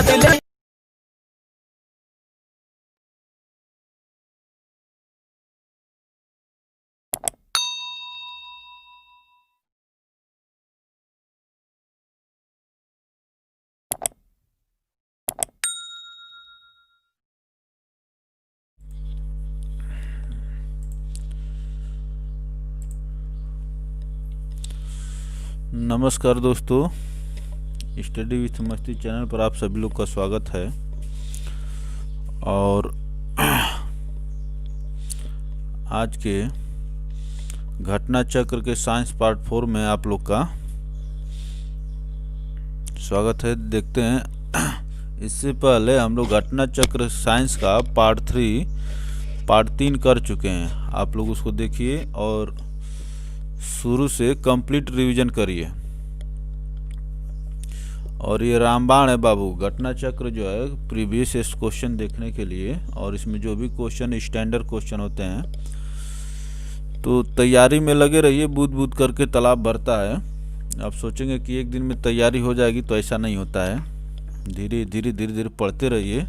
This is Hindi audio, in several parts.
बदले। नमस्कार दोस्तों, स्टडी विथ मस्ती चैनल पर आप सभी लोग का स्वागत है। और आज के घटना चक्र के साइंस पार्ट 4 में आप लोग का स्वागत है। देखते हैं, इससे पहले हम लोग घटना चक्र साइंस का पार्ट 3 कर चुके हैं। आप लोग उसको देखिए और शुरू से कंप्लीट रिवीजन करिए। और ये रामबाण है बाबू, घटना चक्र जो है प्रीवियस क्वेश्चन देखने के लिए, और इसमें जो भी क्वेश्चन स्टैंडर्ड क्वेश्चन होते हैं, तो तैयारी में लगे रहिए। बूंद बूंद करके तालाब भरता है। आप सोचेंगे कि एक दिन में तैयारी हो जाएगी, तो ऐसा नहीं होता है। धीरे धीरे पढ़ते रहिए।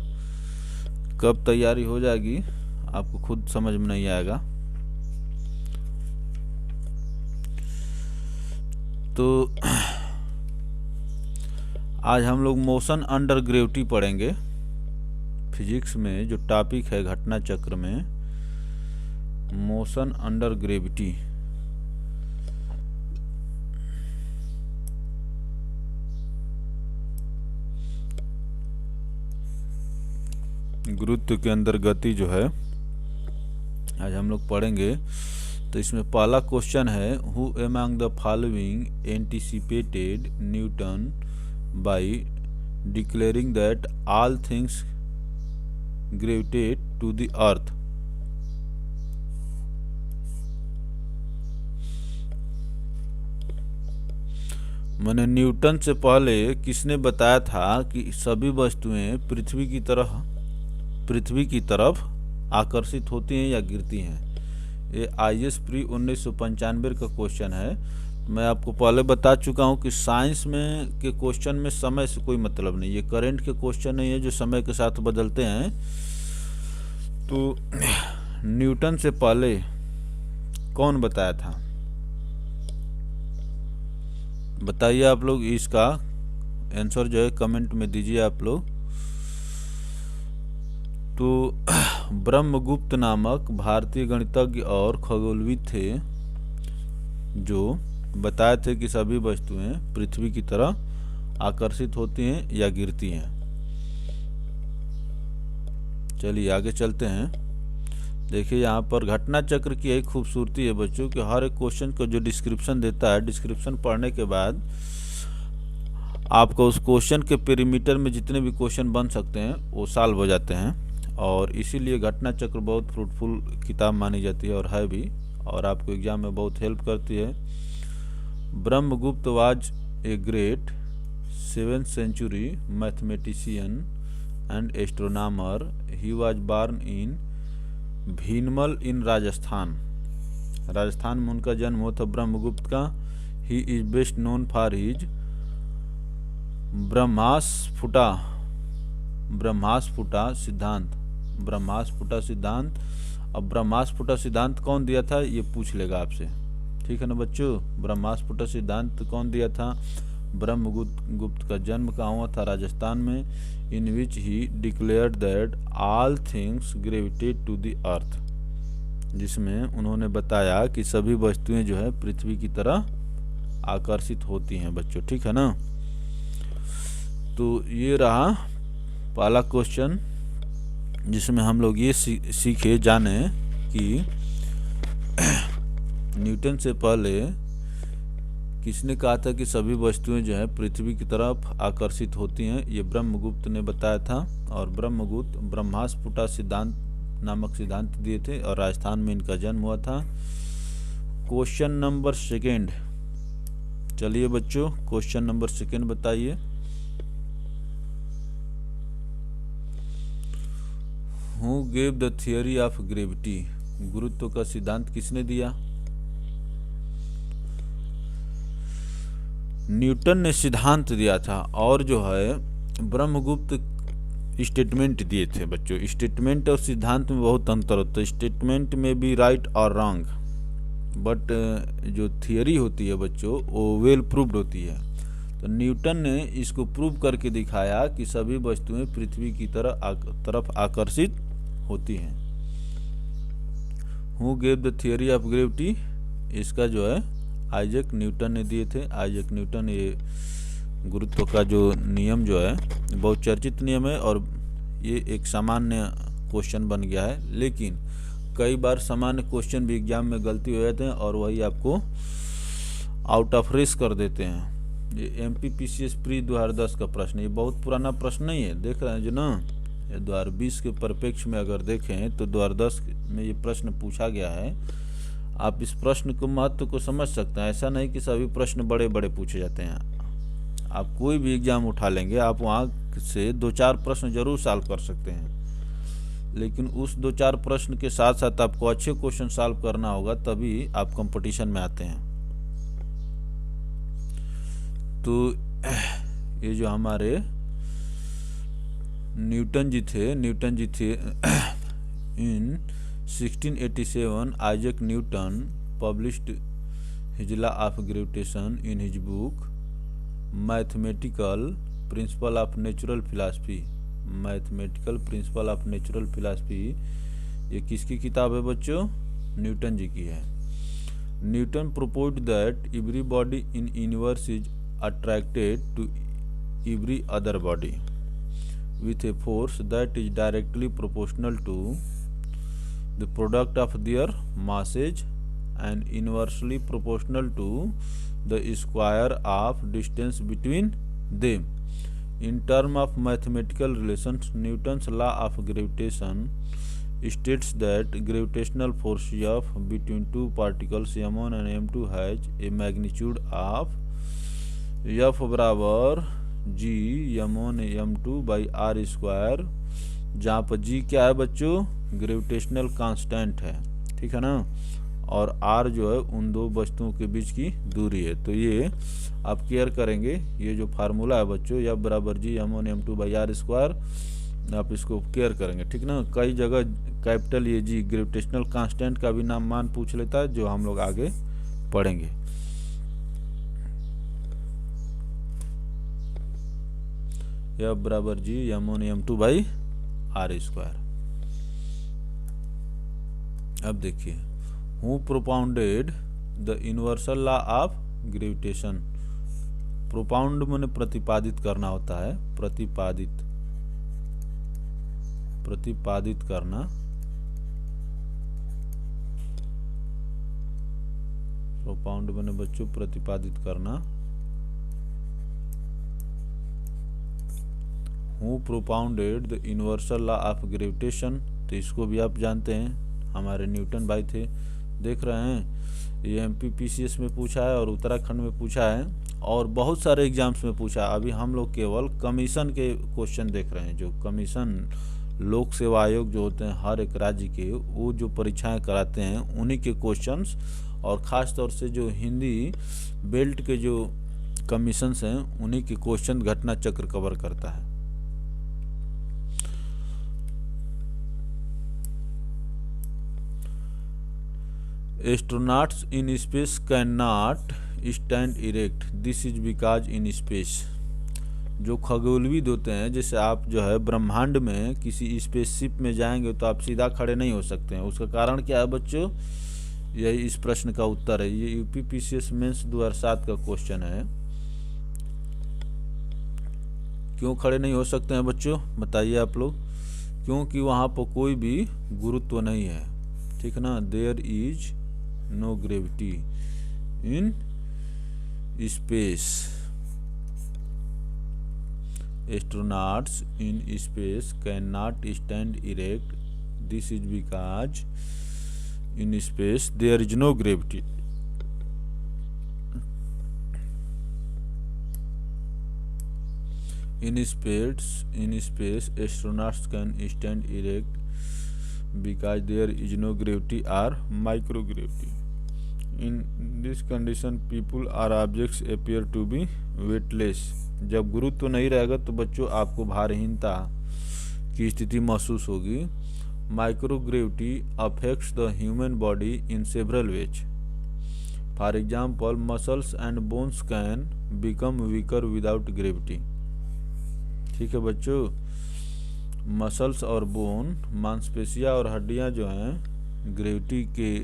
कब तैयारी हो जाएगी आपको खुद समझ में नहीं आएगा। तो आज हम लोग मोशन अंडर ग्रेविटी पढ़ेंगे। फिजिक्स में जो टॉपिक है घटना चक्र में, मोशन अंडर ग्रेविटी। गुरुत्व के अंदर गति जो है आज हम लोग पढ़ेंगे। तो इसमें पहला क्वेश्चन है, who among the following anticipated Newton by declaring that all things gravitate to the earth। मैंने न्यूटन से पहले किसने बताया था कि सभी वस्तुएं पृथ्वी की तरफ आकर्षित होती हैं या गिरती हैं। ये IAS प्री 1995 का क्वेश्चन है। मैं आपको पहले बता चुका हूं कि साइंस में के क्वेश्चन में समय से कोई मतलब नहीं। ये करंट के क्वेश्चन नहीं है जो समय के साथ बदलते हैं। तो न्यूटन से पहले कौन बताया था, बताइए आप लोग। इसका आंसर जो है कमेंट में दीजिए आप लोग। तो ब्रह्मगुप्त नामक भारतीय गणितज्ञ और खगोलविद थे, जो बताए थे कि सभी वस्तुएं पृथ्वी की तरह आकर्षित होती हैं या गिरती हैं। चलिए आगे चलते हैं। देखिए यहाँ पर घटना चक्र की एक खूबसूरती है बच्चों कि हर एक क्वेश्चन को जो डिस्क्रिप्शन देता है, डिस्क्रिप्शन पढ़ने के बाद आपको उस क्वेश्चन के पेरीमीटर में जितने भी क्वेश्चन बन सकते हैं वो सॉल्व हो जाते हैं। और इसीलिए घटना चक्र बहुत फ्रूटफुल किताब मानी जाती है और है भी, और आपको एग्जाम में बहुत हेल्प करती है। Brahmagupta was a great 7th century mathematician and astronomer. He was born in भीनमल in Rajasthan. Rajasthan में उनका जन्म हुआ था ब्रह्मगुप्त का। He is best known for his ब्रह्मास्फुटा सिद्धांत। अब ब्रह्मास्फुटा सिद्धांत कौन दिया था ये पूछ लेगा आपसे, ठीक है ना बच्चों। ब्रह्मास्फुटा सिद्धांत कौन दिया था? ब्रह्मगुप्त का जन्म कहाँ हुआ था? राजस्थान में। In which he declared that all things gravitate to the earth, जिसमें उन्होंने बताया कि सभी वस्तुएं जो है पृथ्वी की तरह आकर्षित होती हैं बच्चों, ठीक है ना। तो ये रहा पहला क्वेश्चन, जिसमें हम लोग ये सीखे जाने कि न्यूटन से पहले किसने कहा था कि सभी वस्तुएं जो है पृथ्वी की तरफ आकर्षित होती हैं। ये ब्रह्मगुप्त ने बताया था। और ब्रह्मगुप्त ब्रह्मास्फुटा सिद्धांत नामक सिद्धांत दिए थे, और राजस्थान में इनका जन्म हुआ था। क्वेश्चन नंबर सेकेंड, चलिए बच्चों क्वेश्चन नंबर सेकेंड बताइए। Who gave the theory of gravity, गुरुत्व का सिद्धांत किसने दिया? न्यूटन ने सिद्धांत दिया था। और जो है ब्रह्मगुप्त स्टेटमेंट दिए थे बच्चों। स्टेटमेंट और सिद्धांत में बहुत अंतर होता है। स्टेटमेंट में भी राइट और रॉन्ग, बट जो थियरी होती है बच्चों वो वेल प्रूव्ड होती है। तो न्यूटन ने इसको प्रूव करके दिखाया कि सभी वस्तुएं पृथ्वी की तरफ आकर्षित होती हैं। Who gave the theory of gravity, इसका जो है आइजैक न्यूटन ने दिए थे। आइजैक न्यूटन, ये गुरुत्व का जो नियम जो है बहुत चर्चित नियम है और ये एक सामान्य क्वेश्चन बन गया है। लेकिन कई बार सामान्य क्वेश्चन भी एग्जाम में गलती हो जाते हैं और वही आपको आउट ऑफ रेस कर देते हैं। ये MPPCS प्री 2010 का प्रश्न, ये बहुत पुराना प्रश्न नहीं है, देख रहे हैं जो ना, ये 2020 के परिप्रेक्ष्य में अगर देखें तो 2010 में ये प्रश्न पूछा गया है। आप इस प्रश्न को महत्व को समझ सकते हैं। ऐसा नहीं कि सभी प्रश्न बड़े बड़े पूछे जाते हैं। आप कोई भी एग्जाम उठा लेंगे, आप वहाँ से 2-4 प्रश्न जरूर सॉल्व कर सकते हैं, लेकिन उस 2-4 प्रश्न के साथ साथ आपको अच्छे क्वेश्चन सॉल्व करना होगा, तभी आप कंपटीशन में आते हैं। तो ये जो हमारे न्यूटन जी थे इन 1687 Isaac Newton published his law of gravitation in his book mathematical principle of natural philosophy. Mathematical principle of natural philosophy ये किसकी किताब है बच्चों? न्यूटन जी की है। Newton proposed that everybody in universe is attracted to every other body with a force that is directly proportional to the product of their masses and inversely proportional to the square of distance between them. In terms of mathematical relations, Newton's law of gravitation states that gravitational force F between two particles m1 and m2 has a magnitude of F बराबर G m1 m2 by r square, जहाँ पर G क्या है बच्चों? ग्रेविटेशनल कांस्टेंट है, ठीक है ना, और R जो है उन दो वस्तुओं के बीच की दूरी है। तो ये आप केयर करेंगे, ये जो फार्मूला है बच्चों F बराबर G m1 m2 by r square, आप इसको केयर करेंगे, ठीक ना। कई जगह कैपिटल ये G ग्रेविटेशनल कांस्टेंट का भी नाम मान पूछ लेता है, जो हम लोग आगे पढ़ेंगे। F बराबर G m1 m2 by r square. अब देखिए, who propounded the universal law of gravitation. प्रोपाउंड माने प्रतिपादित करना होता है, प्रतिपादित करना। प्रोपाउंड माने बच्चों प्रतिपादित करना। Who propounded the universal law of gravitation, तो इसको भी आप जानते हैं, हमारे न्यूटन भाई थे। देख रहे हैं ये MPPCS में पूछा है और उत्तराखंड में पूछा है और बहुत सारे एग्जाम्स में पूछा है। अभी हम लोग केवल कमीशन के क्वेश्चन देख रहे हैं। जो कमीशन लोक सेवा आयोग जो होते हैं हर एक राज्य के, वो जो परीक्षाएं कराते हैं उन्हीं के क्वेश्चंस, और ख़ास तौर से जो हिंदी बेल्ट के जो कमीशंस हैं उन्हीं के क्वेश्चन घटना चक्र कवर करता है। Astronauts in space cannot stand erect. This is because in space, जो खगोलविद होते हैं, जैसे आप जो है ब्रह्मांड में किसी स्पेसशिप में जाएंगे तो आप सीधा खड़े नहीं हो सकते हैं। उसका कारण क्या है बच्चों? यही इस प्रश्न का उत्तर है। ये UPPCS मेंस 2007 का क्वेश्चन है। क्यों खड़े नहीं हो सकते हैं बच्चों, बताइए आप लोग? क्योंकि वहाँ पर कोई भी गुरुत्व नहीं है, ठीक ना। There is no gravity in space. Astronauts in space cannot stand erect. This is because in space there is no gravity. In space, astronauts can stand erect because there is no gravity or microgravity. In this condition, people or objects appear to be weightless. जब गुरुत्व नहीं रहेगा तो बच्चों आपको भारहीनता की स्थिति महसूस होगी। Microgravity affects the human body in several ways. For example muscles and bones can become weaker without gravity. ठीक है बच्चों, मसल्स और बोन, मांसपेशियां और हड्डियां जो हैं ग्रेविटी के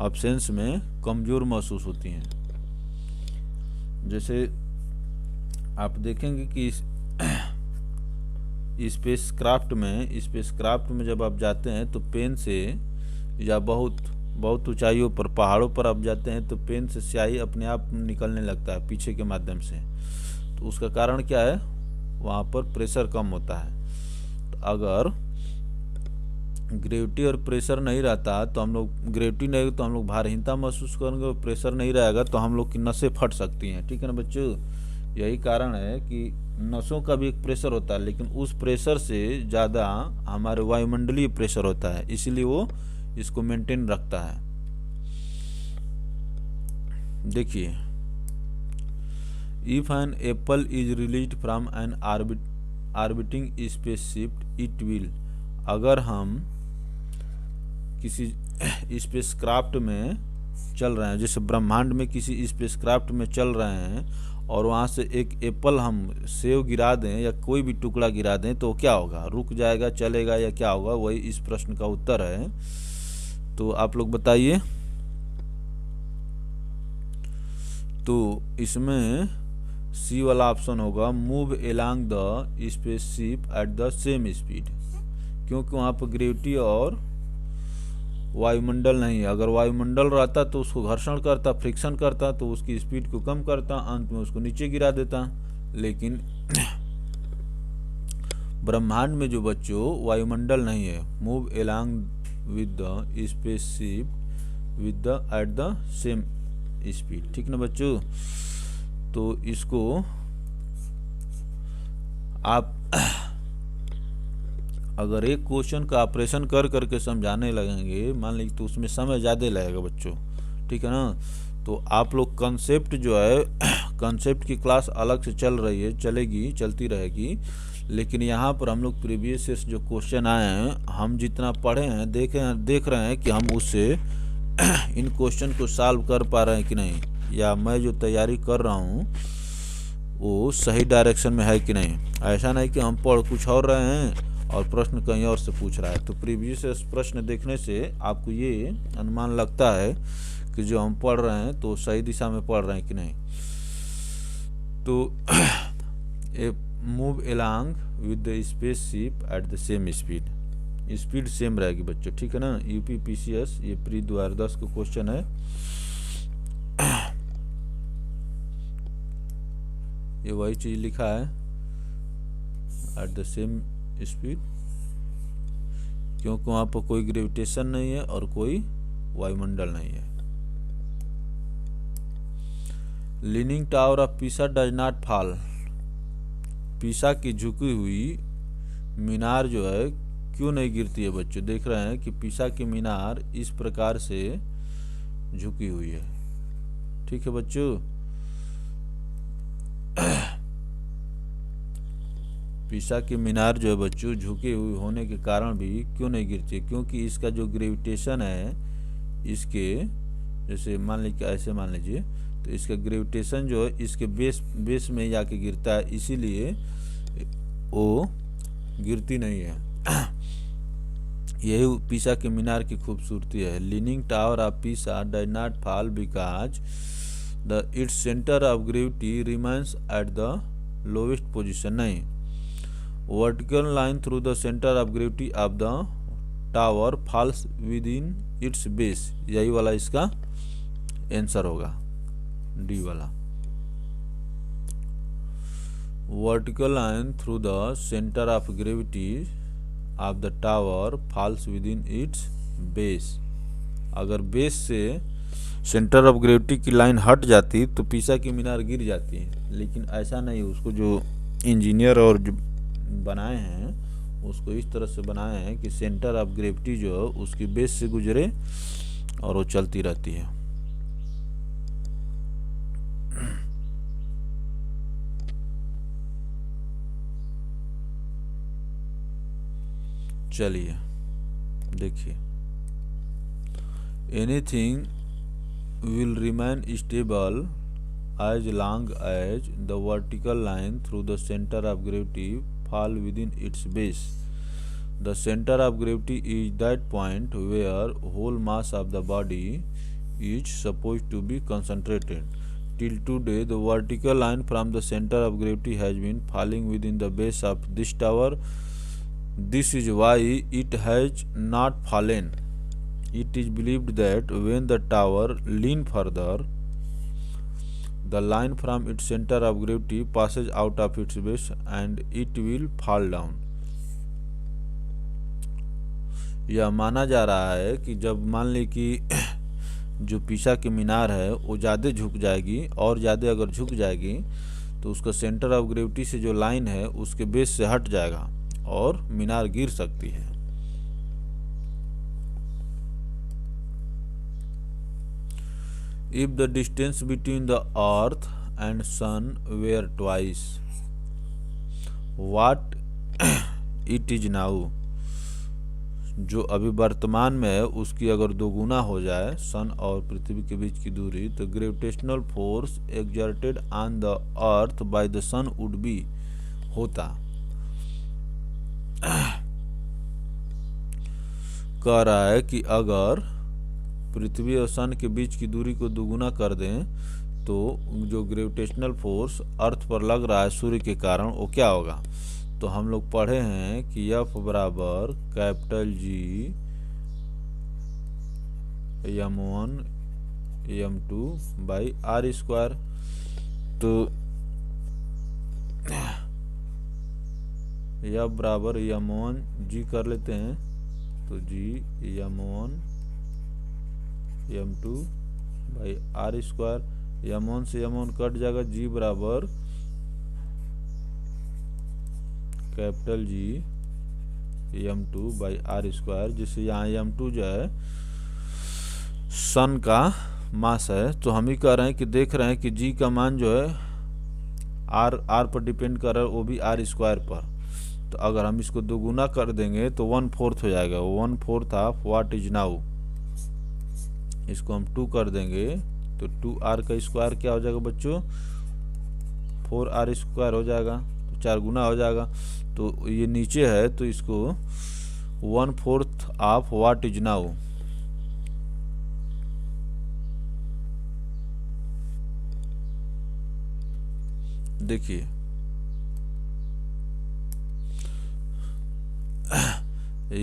अब्सेंस में कमज़ोर महसूस होती हैं। जैसे आप देखेंगे कि स्पेसक्राफ्ट में जब आप जाते हैं तो पेन से, या बहुत ऊंचाइयों पर, पहाड़ों पर आप जाते हैं तो पेन से स्याही अपने आप निकलने लगता है पीछे के माध्यम से। तो उसका कारण क्या है? वहाँ पर प्रेशर कम होता है। तो अगर ग्रेविटी और प्रेशर नहीं रहता तो हम लोग भारहीनता महसूस करेंगे, और प्रेशर नहीं रहेगा तो हम लोग की नसें फट सकती हैं। ठीक है ना बच्चों, यही कारण है कि नसों का भी एक प्रेशर होता है, लेकिन उस प्रेशर से ज़्यादा हमारे वायुमंडलीय प्रेशर होता है, इसीलिए वो इसको मेंटेन रखता है। देखिए, if an apple is released from an orbiting spaceship it will. अगर हम किसी स्पेसक्राफ्ट में चल रहे हैं, जैसे ब्रह्मांड में किसी स्पेसक्राफ्ट में चल रहे हैं और वहाँ से एक एप्पल, हम सेव गिरा दें या कोई भी टुकड़ा गिरा दें तो क्या होगा? रुक जाएगा, चलेगा, या क्या होगा? वही इस प्रश्न का उत्तर है। तो आप लोग बताइए। तो इसमें सी वाला ऑप्शन होगा, move along the spaceship eight the same speed, क्योंकि वहाँ पर ग्रेविटी और वायुमंडल नहीं है। अगर वायुमंडल रहता तो उसको घर्षण करता, फ्रिक्शन करता, तो उसकी स्पीड को कम करता, अंत में उसको नीचे गिरा देता। लेकिन ब्रह्मांड में जो बच्चों वायुमंडल नहीं है, move along with the spaceship with the eight the same speed. ठीक ना बच्चों, तो इसको आप अगर एक क्वेश्चन का ऑपरेशन कर करके समझाने लगेंगे, मान लीजिए, तो उसमें समय ज़्यादा लगेगा बच्चों। ठीक है ना, तो आप लोग कंसेप्ट जो है, कंसेप्ट की क्लास अलग से चलती रहेगी, लेकिन यहाँ पर हम लोग प्रीवियस से जो क्वेश्चन आए हैं, हम जितना पढ़े हैं, देख रहे हैं कि हम उससे इन क्वेश्चन को सॉल्व कर पा रहे हैं कि नहीं, या मैं जो तैयारी कर रहा हूँ वो सही डायरेक्शन में है कि नहीं। ऐसा नहीं कि हम पढ़ कुछ और रहे हैं और प्रश्न कहीं और से पूछ रहा है। तो प्रीवियस प्रश्न देखने से आपको ये अनुमान लगता है कि जो हम पढ़ रहे हैं तो सही दिशा में पढ़ रहे हैं कि नहीं। तो move along with the spaceship eight the same speed, speed same रहेगी बच्चों। ठीक है ना, यूपीपीसीएस ये प्री 2010 का क्वेश्चन है। ये वही चीज लिखा है, एट द सेम स्पीड, क्योंकि वहाँ पर कोई ग्रेविटेशन नहीं है और कोई वायुमंडल नहीं है। Leaning tower of Pisa does not fall. पीसा की झुकी हुई मीनार जो है क्यों नहीं गिरती है बच्चों? देख रहे हैं कि पीसा की मीनार इस प्रकार से झुकी हुई है। ठीक है बच्चों, पीसा की मीनार जो है बच्चों झुकी हुई होने के कारण भी क्यों नहीं गिरती है? क्योंकि इसका जो ग्रेविटेशन है, इसके जैसे मान लीजिए, ऐसे मान लीजिए, तो इसका ग्रेविटेशन जो है इसके बेस में जाके गिरता है, इसीलिए वो गिरती नहीं है। यही पीसा के मीनार की खूबसूरती है। Leaning tower of Pisa does not fall because its centre of gravity remains at the lowest position. नहीं, vertical line through the centre of gravity of the tower falls within its base. यही वाला इसका आंसर होगा, डी वाला। Vertical line through the centre of gravity of the tower falls within its base. अगर बेस से सेंटर ऑफ ग्रेविटी की लाइन हट जाती तो पीसा की मीनार गिर जाती है, लेकिन ऐसा नहीं। उसको जो इंजीनियर और जो बनाए हैं उसको इस तरह से बनाए हैं कि सेंटर ऑफ ग्रेविटी जो है उसकी बेस से गुजरे और वो चलती रहती है। चलिए देखिए, anything will remain stable as long as the vertical line through the center of gravity fall within its base. The center of gravity is that point where whole mass of the body is supposed to be concentrated. Till today, the vertical line from the center of gravity has been falling within the base of this tower. This is why it has not fallen. It is believed that when the tower leans further, the line from its center of gravity passes out of its base and it will fall down. यह माना जा रहा है कि जब मान ली कि जो पीसा की मीनार है वो ज़्यादा झुक जाएगी, और ज़्यादा अगर झुक जाएगी तो उसका सेंटर ऑफ ग्रेविटी से जो लाइन है उसके बेस से हट जाएगा और मीनार गिर सकती है। If the distance between the earth and sun were twice what it is now, जो अभी वर्तमान में है उसकी अगर दोगुना हो जाए सन और पृथ्वी के बीच की दूरी, तो gravitational force exerted on the earth by the sun would be होता। कह रहा है कि अगर पृथ्वी और सन के बीच की दूरी को दोगुना कर दें तो जो ग्रेविटेशनल फोर्स अर्थ पर लग रहा है सूर्य के कारण वो क्या होगा। तो हम लोग पढ़े हैं कि F बराबर capital G m1 m2 by r square. तो F बराबर m1 G कर लेते हैं, तो G m1 m2 by r square, m1 से m1 कट जाएगा, G बराबर capital G m2 by r square, जिससे यहाँ m2 जो है सन का मास है। तो हम ही कह रहे हैं कि देख रहे हैं कि G का मान जो है आर पर डिपेंड कर रहा है, वो भी आर स्क्वायर पर। तो अगर हम इसको दोगुना कर देंगे तो 1/4 हो जाएगा, 1/4 ऑफ व्हाट इज नाउ। इसको हम 2 कर देंगे तो 2r का स्क्वायर क्या हो जाएगा बच्चों, 4r स्क्वायर हो जाएगा, तो 4 गुना हो जाएगा। तो ये नीचे है तो इसको 1/4 ऑफ व्हाट इज नाउ। देखिए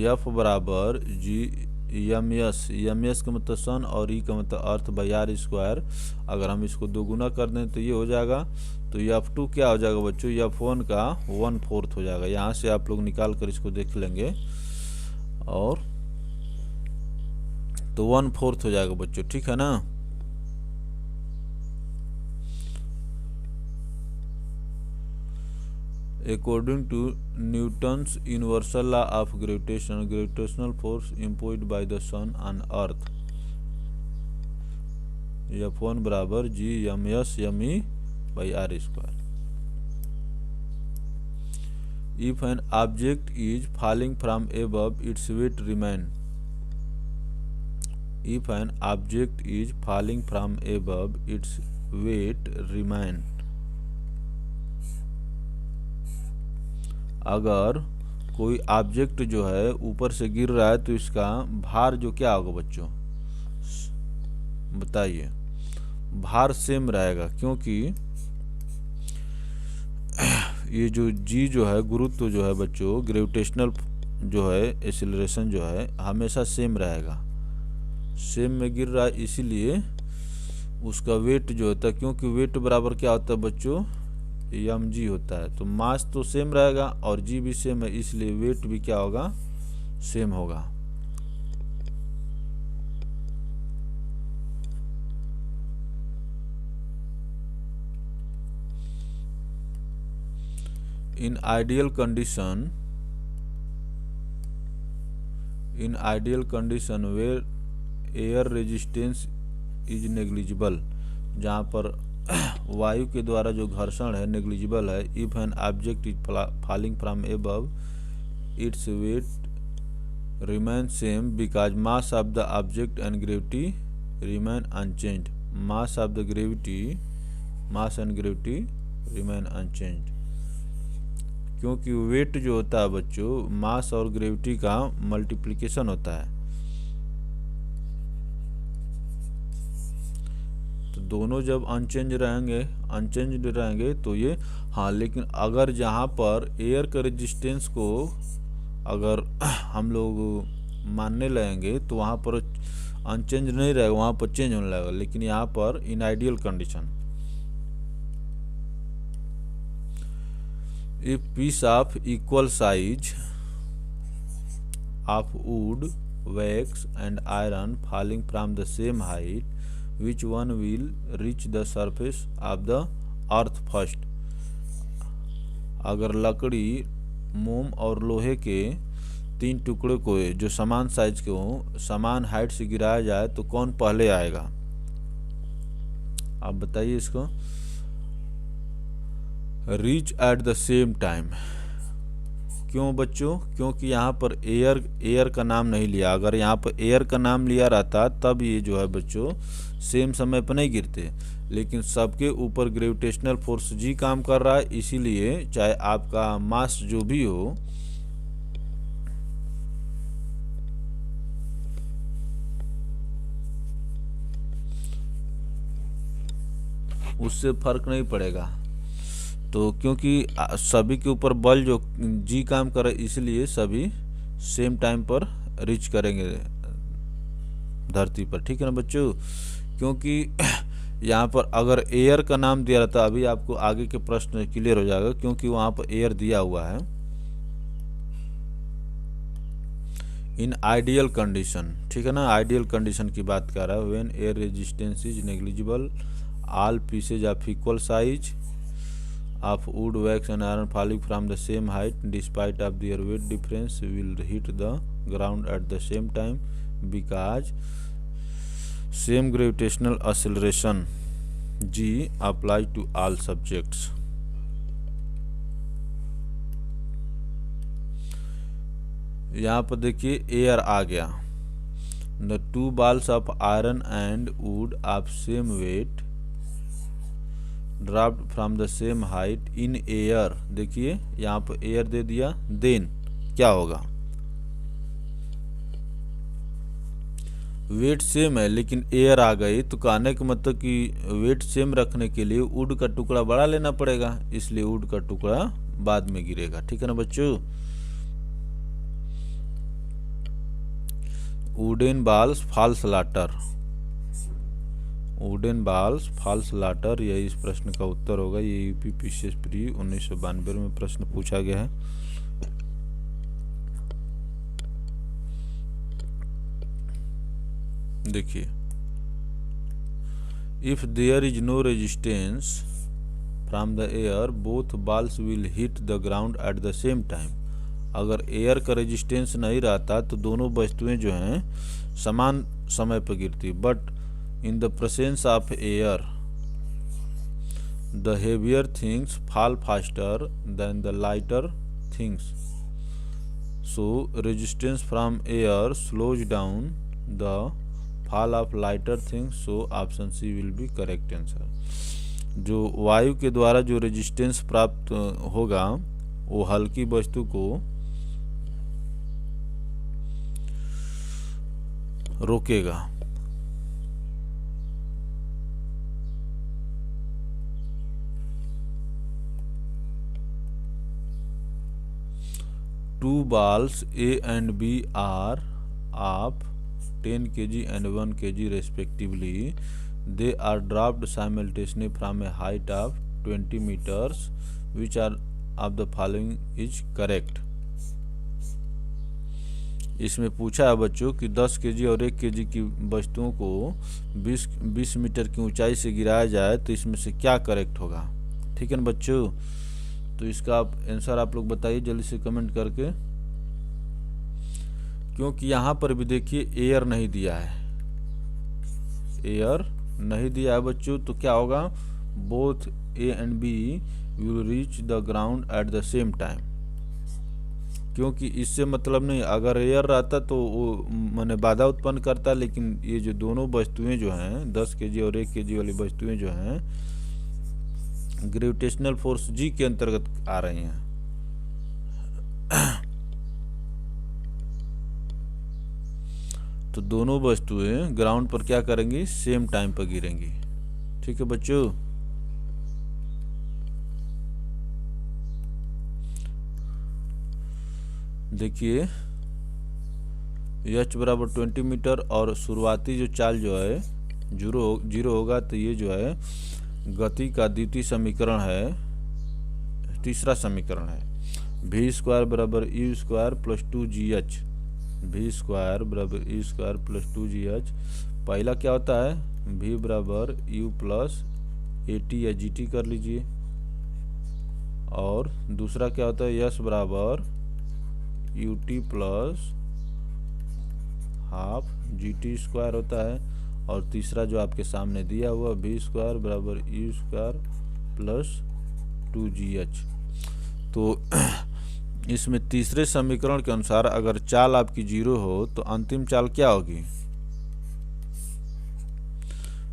F बराबर G एस का मतलब सन और ई का मतलब अर्थ बाई आर स्क्वायर। अगर हम इसको दोगुना कर दें तो ये हो जाएगा, तो F2 क्या हो जाएगा बच्चों, F1 का 1/4 हो जाएगा। यहाँ से आप लोग निकाल कर इसको देख लेंगे, और तो 1/4 हो जाएगा बच्चों, ठीक है ना। According to Newton's universal law of gravitation, gravitational force imposed by the sun on earth, F1 बराबर G ms me by r square। If an object is falling from above, its weight remain. If an object is falling from above, its weight remain. अगर कोई ऑब्जेक्ट जो है ऊपर से गिर रहा है तो इसका भार जो क्या होगा बच्चों, बताइए। भार सेम रहेगा, क्योंकि ये जो जी जो है गुरुत्व जो है बच्चों, ग्रेविटेशनल जो है एक्सीलरेशन जो है हमेशा सेम रहेगा। सेम में गिर रहा है इसीलिए उसका वेट जो होता है, क्योंकि वेट बराबर क्या होता है बच्चों, mg होता है। तो मास तो सेम रहेगा और जी भी सेम है, इसलिए वेट भी क्या होगा, सेम होगा। In ideal condition where air resistance is negligible, जहाँ पर वायु के द्वारा जो घर्षण है नेग्लिजिबल है। If an object is falling from above, its weight remain same because mass of the object and gravity remain unchanged. Mass of the gravity, mass and gravity remain unchanged. क्योंकि वेट जो होता है बच्चों मास और ग्रेविटी का मल्टीप्लिकेशन होता है, तो दोनों जब अनचेंज रहेंगे तो ये हाँ, लेकिन अगर जहाँ पर एयर का रेजिस्टेंस को अगर हम लोग मानने लगेंगे तो वहाँ पर अनचेंज नहीं रहेगा, वहाँ पर चेंज होने लगेगा। लेकिन यहाँ पर in ideal condition, if piece of equal size of wood, wax and iron falling from the same height, which one will reach the surface of the earth first? अगर लकड़ी, मोम और लोहे के 3 टुकड़े को जो समान साइज के हों समान हाइट से गिराया जाए तो कौन पहले आएगा? आप बताइए इसको। Reach at the same time, क्यों बच्चों? क्योंकि यहाँ पर एयर का नाम नहीं लिया। अगर यहाँ पर एयर का नाम लिया रहता तब ये जो है बच्चों सेम समय पर नहीं गिरते, लेकिन सबके ऊपर ग्रेविटेशनल फोर्स जी काम कर रहा है, इसीलिए चाहे आपका मास जो भी हो उससे फर्क नहीं पड़ेगा। तो क्योंकि सभी के ऊपर बल जो जी काम करे इसलिए सभी सेम टाइम पर रीच करेंगे धरती पर, ठीक है ना बच्चों। क्योंकि यहाँ पर अगर एयर का नाम दिया रहता, अभी आपको आगे के प्रश्न क्लियर हो जाएगा, क्योंकि वहाँ पर एयर दिया हुआ है। इन आइडियल कंडीशन, ठीक है ना, आइडियल कंडीशन की बात कर रहा है। When air resistance is negligible, all pieces of equal size of wood, wax and iron falling from the same height despite of their weight difference will hit the ground at the same time because same gravitational acceleration g applies to all subjects. यहाँ पर देखिए एयर आ गया। The two balls of iron and wood of same weight draft from the same height in air, देखिए यहाँ पर एयर दे दिया, देन क्या होगा? वेट सेम है लेकिन एयर आ गई, तो कहने का मतलब कि वेट सेम रखने के लिए वुड का टुकड़ा बड़ा लेना पड़ेगा, इसलिए वुड का टुकड़ा बाद में गिरेगा, ठीक है ना बच्चों। Wooden balls falls later, wooden balls falls later, यही इस प्रश्न का उत्तर होगा। ये यूपी पीसीएस प्री 1992 में प्रश्न पूछा गया है। देखिए, if there is no resistance from the air both balls will hit the ground at the same time. अगर एयर का रेजिस्टेंस नहीं रहता तो दोनों वस्तुएं जो हैं समान समय पर गिरती, but in the presence of air the heavier things fall faster than the lighter things, so resistance from air slows down the fall of lighter things, so option C will be correct answer। जो वायु के द्वारा जो रेजिस्टेंस प्राप्त होगा वो हल्की वस्तु को रोकेगा। Two balls A and B are of 10 kg and 1 kg respectively. They are dropped simultaneously from a height of 20 meters. Which are of the following is correct? इसमें पूछा है बच्चों कि 10 kg और 1 kg की वस्तुओं को 20 मीटर की ऊंचाई से गिराया जाए तो इसमें से क्या करेक्ट होगा, ठीक है ना बच्चों। तो इसका आप आंसर आप लोग बताइए जल्दी से कमेंट करके, क्योंकि यहाँ पर भी देखिए एयर नहीं दिया है, एयर नहीं दिया है बच्चों, तो क्या होगा? Both A and B will reach the ground at the same time. क्योंकि इससे मतलब नहीं, अगर एयर रहता तो वो माने बाधा उत्पन्न करता, लेकिन ये जो दोनों वस्तुएं जो हैं 10 केजी और 1 केजी वाली वस्तुएं जो हैं ग्रेविटेशनल फोर्स जी के अंतर्गत आ रही हैं। तो दोनों वस्तुएं ग्राउंड पर क्या करेंगी, सेम टाइम पर गिरेंगी। ठीक है बच्चों। देखिए एच बराबर 20 मीटर और शुरुआती जो चाल जो है जीरो होगा, तो ये जो है गति का द्वितीय समीकरण है, तीसरा समीकरण है। वी स्क्वायर बराबर u square plus 2gh, v square बराबर यू स्क्वायर प्लस 2gh। पहला क्या होता है, वी बराबर यू प्लस एटी या जीटी कर लीजिए, और दूसरा क्या होता है, यस बराबर u t plus half g t square होता है, और तीसरा जो आपके सामने दिया हुआ वी स्क्वायर बराबर यू स्क्वायर प्लस 2gh। तो इसमें तीसरे समीकरण के अनुसार अगर चाल आपकी जीरो हो तो अंतिम चाल क्या होगी,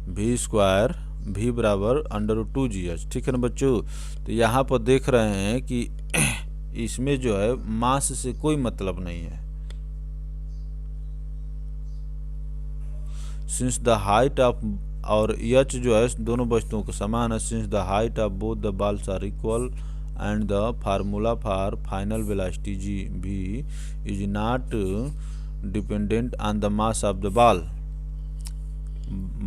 वी स्क्वायर वी बराबर √2gh। ठीक है ना बच्चों। तो यहाँ पर देख रहे हैं कि इसमें जो है मास से कोई मतलब नहीं है। सिंस द हाइट ऑफ, और एच जो है दोनों वस्तुओं को समान है, since the height of both the balls are equal and the formula for final velocity जी भी is not dependent on the mass of the ball.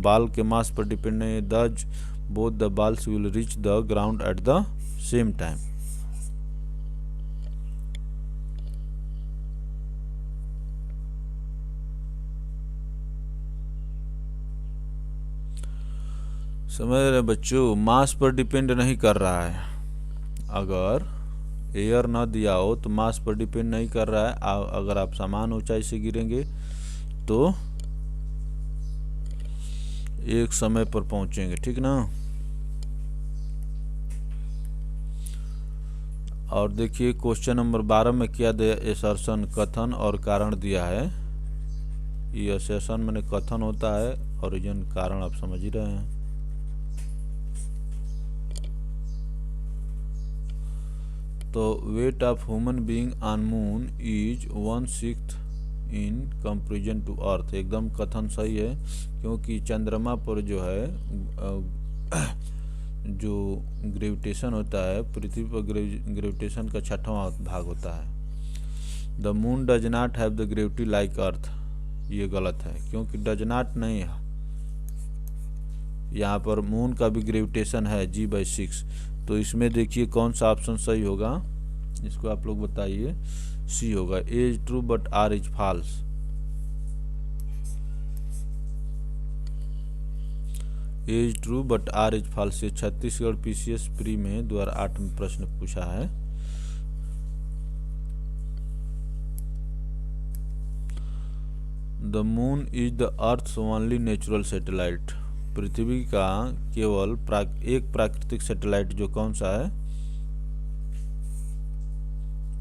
Ball के मास पर डिपेंड नहीं है। Thus both the balls will reach the ground at the same time. समझ रहे बच्चों, मास पर डिपेंड नहीं कर रहा है। अगर एयर ना दिया हो तो मास पर डिपेंड नहीं कर रहा है। अगर आप समान ऊंचाई से गिरेंगे तो एक समय पर पहुंचेंगे। ठीक ना। और देखिए क्वेश्चन नंबर 12 में क्या दिया, एसर्शन कथन और कारण दिया है। ये एसर्शन माने कथन होता है, ओरिजिन कारण आप समझ ही रहे हैं। तो weight of human being on moon is 1/6 in comparison to earth. एकदम कथन सही है, क्योंकि चंद्रमा पर जो है जो ग्रेविटेशन होता है, पृथ्वी पर ग्रेविटेशन का 6वां भाग होता है। The moon does not have the gravity like earth. ये गलत है, क्योंकि डज नॉट नहीं है, यहाँ पर मून का भी ग्रेविटेशन है g/6। तो इसमें देखिए कौन सा ऑप्शन सही होगा, इसको आप लोग बताइए। सी होगा, A is true but R is false. A is true but R is false. ये छत्तीसगढ़ पीसीएस प्री में 2008 में प्रश्न पूछा है। The moon is the earth's only natural satellite. पृथ्वी का केवल एक प्राकृतिक सैटेलाइट जो कौन सा है,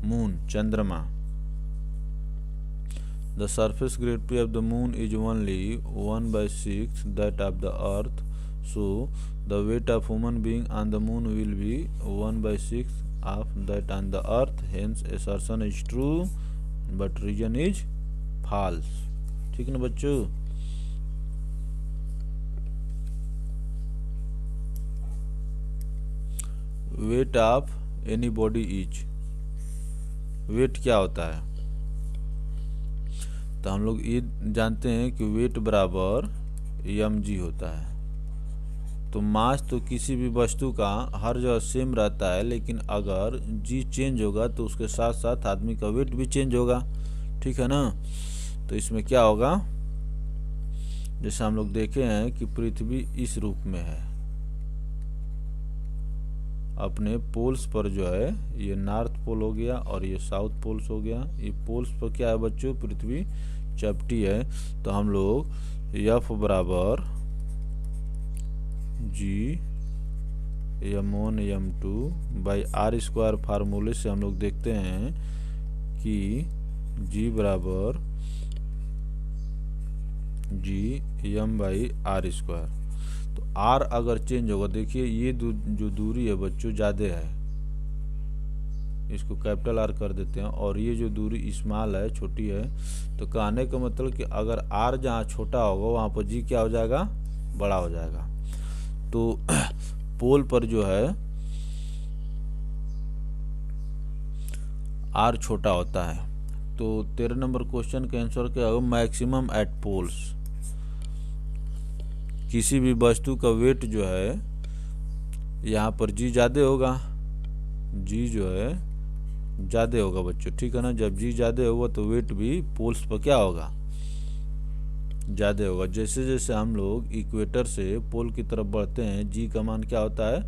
मून, चंद्रमा। The surface gravity of the moon is only 1/6 that of the earth, so the weight of human being on the moon will be 1/6 of that on the earth. Hence assertion is true but reason is false. ठीक ना बच्चों। Weight of any body is, weight क्या होता है, तो हम लोग ये जानते हैं कि वेट बराबर mg होता है। तो मास तो किसी भी वस्तु का हर जगह सेम रहता है, लेकिन अगर g चेंज होगा तो उसके साथ साथ आदमी का वेट भी चेंज होगा। ठीक है ना। तो इसमें क्या होगा, जैसे हम लोग देखे हैं कि पृथ्वी इस रूप में है, अपने पोल्स पर जो है ये नॉर्थ पोल हो गया और ये साउथ पोल्स हो गया। ये पोल्स पर क्या है बच्चों, पृथ्वी चपटी है। तो हम लोग F बराबर G m1 m2 by r square फार्मूले से हम लोग देखते हैं कि g बराबर g/r²। तो r अगर चेंज होगा, देखिए ये जो दूरी है बच्चों ज़्यादा है, इसको कैपिटल R कर देते हैं, और ये जो दूरी स्मॉल है, छोटी है। तो कहने का मतलब कि अगर r जहाँ छोटा होगा वहाँ पर g क्या हो जाएगा, बड़ा हो जाएगा। तो पोल पर जो है r छोटा होता है। तो 13 नंबर क्वेश्चन का आंसर क्या होगा, मैक्सिमम एट पोल्स। किसी भी वस्तु का वेट जो है यहाँ पर g ज़्यादा होगा, g जो है ज़्यादा होगा बच्चों, ठीक है ना। जब g ज़्यादा होगा तो वेट भी पोल्स पर क्या होगा, ज़्यादा होगा। जैसे जैसे हम लोग इक्वेटर से पोल की तरफ बढ़ते हैं, g का मान क्या होता है,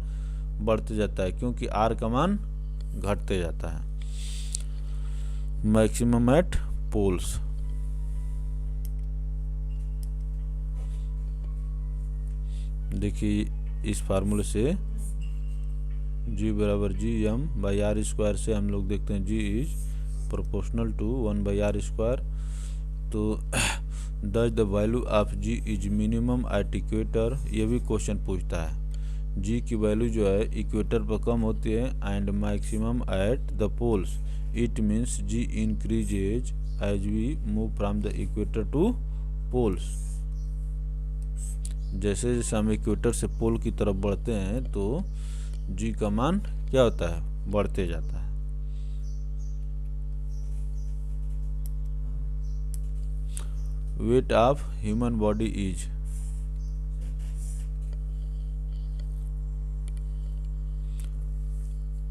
बढ़ते जाता है, क्योंकि r का मान घटते जाता है। Maximum at poles. देखिए इस फार्मूले से g बराबर g/r² से हम लोग देखते हैं g is proportional to 1/r²। तो does the value of g is minimum at equator, ये भी क्वेश्चन पूछता है। g की वैल्यू जो है इक्वेटर पर कम होती है and maximum at the poles, it means g increases as we move from the equator to poles. जैसे जैसे हम इक्वेटर से पोल की तरफ बढ़ते हैं तो g का मान क्या होता है, बढ़ते जाता है। Weight of human body is,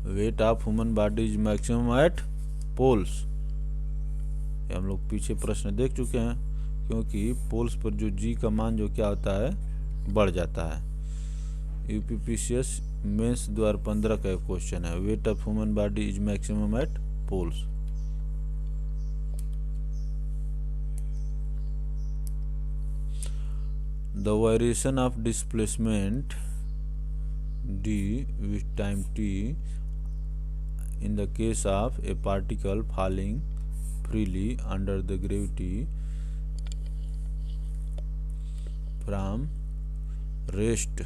weight of human body is maximum at poles. हम लोग पीछे प्रश्न देख चुके हैं, क्योंकि पोल्स पर जो g का मान जो क्या होता है, बढ़ जाता है। यूपीपीसीएस मेंस 2015 का क्वेश्चन है, weight of human body is maximum at poles. The variation of displacement d with time t in the case of a particle falling freely under the gravity from rest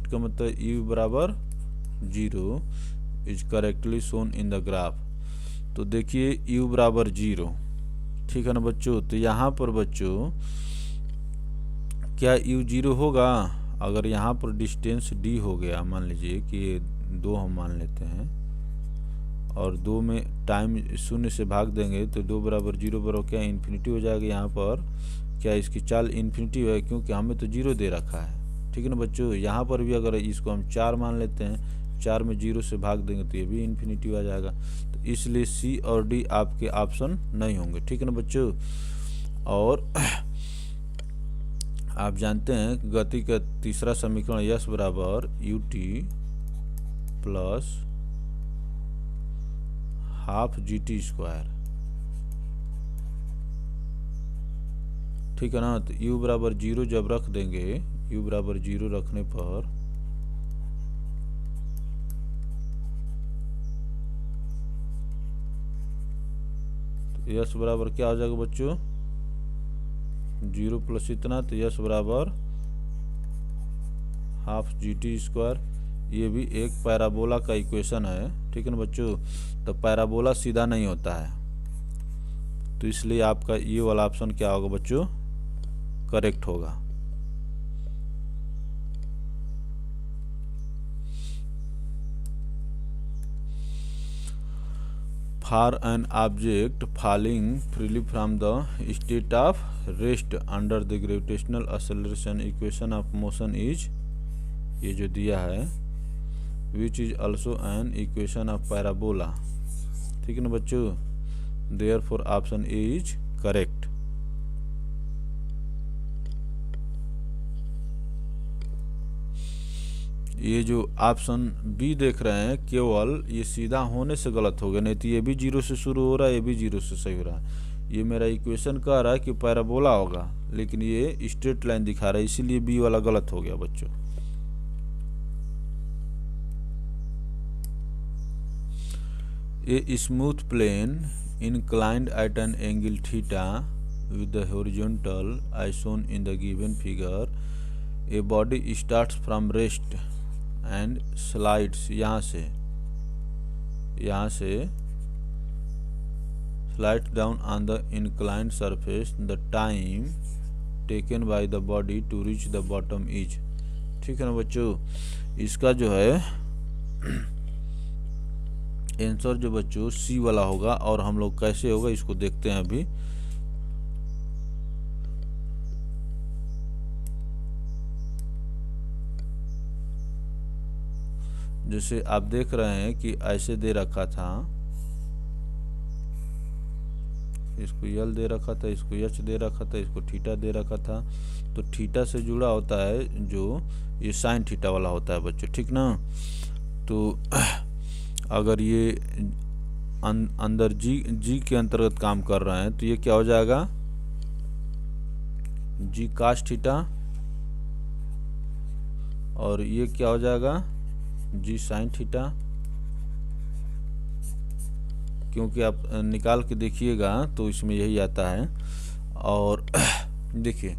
का मतलब u बराबर 0 is correctly shown in the graph. तो देखिए u बराबर 0, ठीक है ना बच्चों। तो यहाँ पर बच्चों क्या u 0 होगा, अगर यहाँ पर डिस्टेंस d हो गया, मान लीजिए कि ये 2 हम मान लेते हैं, और 2 में टाइम 0 से भाग देंगे तो 2 बराबर 0 बराबर क्या इन्फिनिटी हो जाएगा। यहाँ पर क्या इसकी चाल इन्फिनिटी है, क्योंकि हमें तो 0 दे रखा है, ठीक है ना बच्चों। यहाँ पर भी अगर इसको हम 4 मान लेते हैं, 4 में 0 से भाग देंगे तो ये भी इन्फिनिटी आ जाएगा। तो इसलिए C और D आपके ऑप्शन नहीं होंगे, ठीक है ना बच्चों। और आप जानते हैं गति का तीसरा समीकरण यस बराबर ut प्लस हाफ GT², ठीक है ना। तो u बराबर 0 जब रख देंगे, u बराबर 0 रखने पर तो यस बराबर क्या हो जाएगा बच्चों, 0 प्लस इतना, तो यस बराबर हाफ GT²। ये भी एक पैराबोला का इक्वेशन है, ठीक है ना बच्चों। तो पैराबोला सीधा नहीं होता है, तो इसलिए आपका ये वाला ऑप्शन क्या होगा बच्चों, करेक्ट होगा। For an object falling freely from the state of rest under the gravitational acceleration, equation of motion is, ये जो दिया है, which is also an equation of parabola, ठीक है ना बच्चों। Therefore option A is correct। ये जो ऑप्शन बी देख रहे हैं, केवल ये सीधा होने से गलत हो गया, नहीं तो ये भी 0 से शुरू हो रहा है, ये भी 0 से सही हो रहा है। ये मेरा इक्वेशन कह रहा है कि पैराबोला होगा, लेकिन ये स्ट्रेट लाइन दिखा रहा है, इसीलिए बी वाला गलत हो गया बच्चों। A smooth plane inclined at an angle theta with the horizontal as shown in the given figure, a body starts from rest and slides यहाँ से slides down on the inclined surface. The time taken by the body to reach the bottom is, ठीक है ना बच्चों। इसका जो है आंसर जो बच्चों सी वाला होगा, और हम लोग कैसे होगा इसको देखते हैं अभी। जैसे आप देख रहे हैं कि ऐसे दे रखा था, इसको यल दे रखा था, इसको एच दे रखा था, इसको थीटा दे रखा था। तो थीटा से जुड़ा होता है जो ये साइन थीटा वाला होता है बच्चों, ठीक ना। तो अगर ये अंदर जी के अंतर्गत काम कर रहे हैं तो ये क्या हो जाएगा, जी कास थीटा, और ये क्या हो जाएगा, जी साइन थीटा। क्योंकि आप निकाल के देखिएगा तो इसमें यही आता है। और देखिए,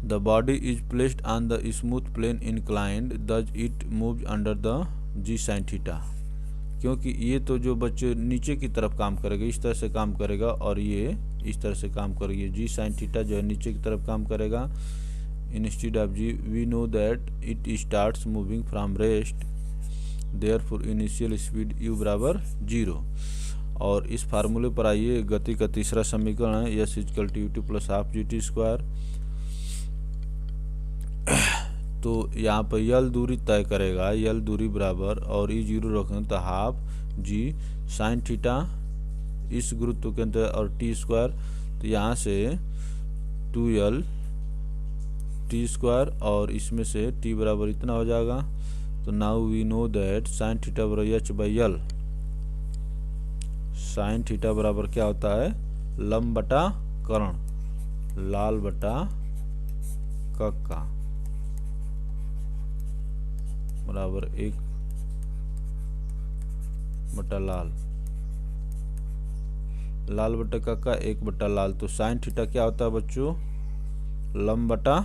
the body is placed on the smooth plane inclined thus it move under the G sine theta. क्योंकि ये तो जो बच्चे नीचे की तरफ काम करेगा, इस तरह से काम करेगा, और ये इस तरह से काम करेगी। जी साइन थीटा जो है नीचे की तरफ काम करेगा। Instead of g we know that it starts moving from rest, therefore initial speed u बराबर 0। और इस फार्मूले पर आइए, गति का तीसरा समीकरण है s equal to u2 plus half g t square. तो यहाँ पर यल दूरी तय करेगा, यल दूरी बराबर, और ई 0 रखें तो हाफ जी साइन थीटा इस गुरुत्व के अंतर और टी स्क्वायर। तो यहाँ से 2l टी स्क्वायर, और इसमें से टी बराबर इतना हो जाएगा। तो now we know that sine theta बराबर H by L. Sine theta बराबर क्या होता है, लंब बटा कर्ण, लाल बटा कक्का बराबर 1 बटा लाल, लाल बटा कक्का 1 बटा लाल। तो साइन थीटा क्या होता है बच्चों, लंब बटा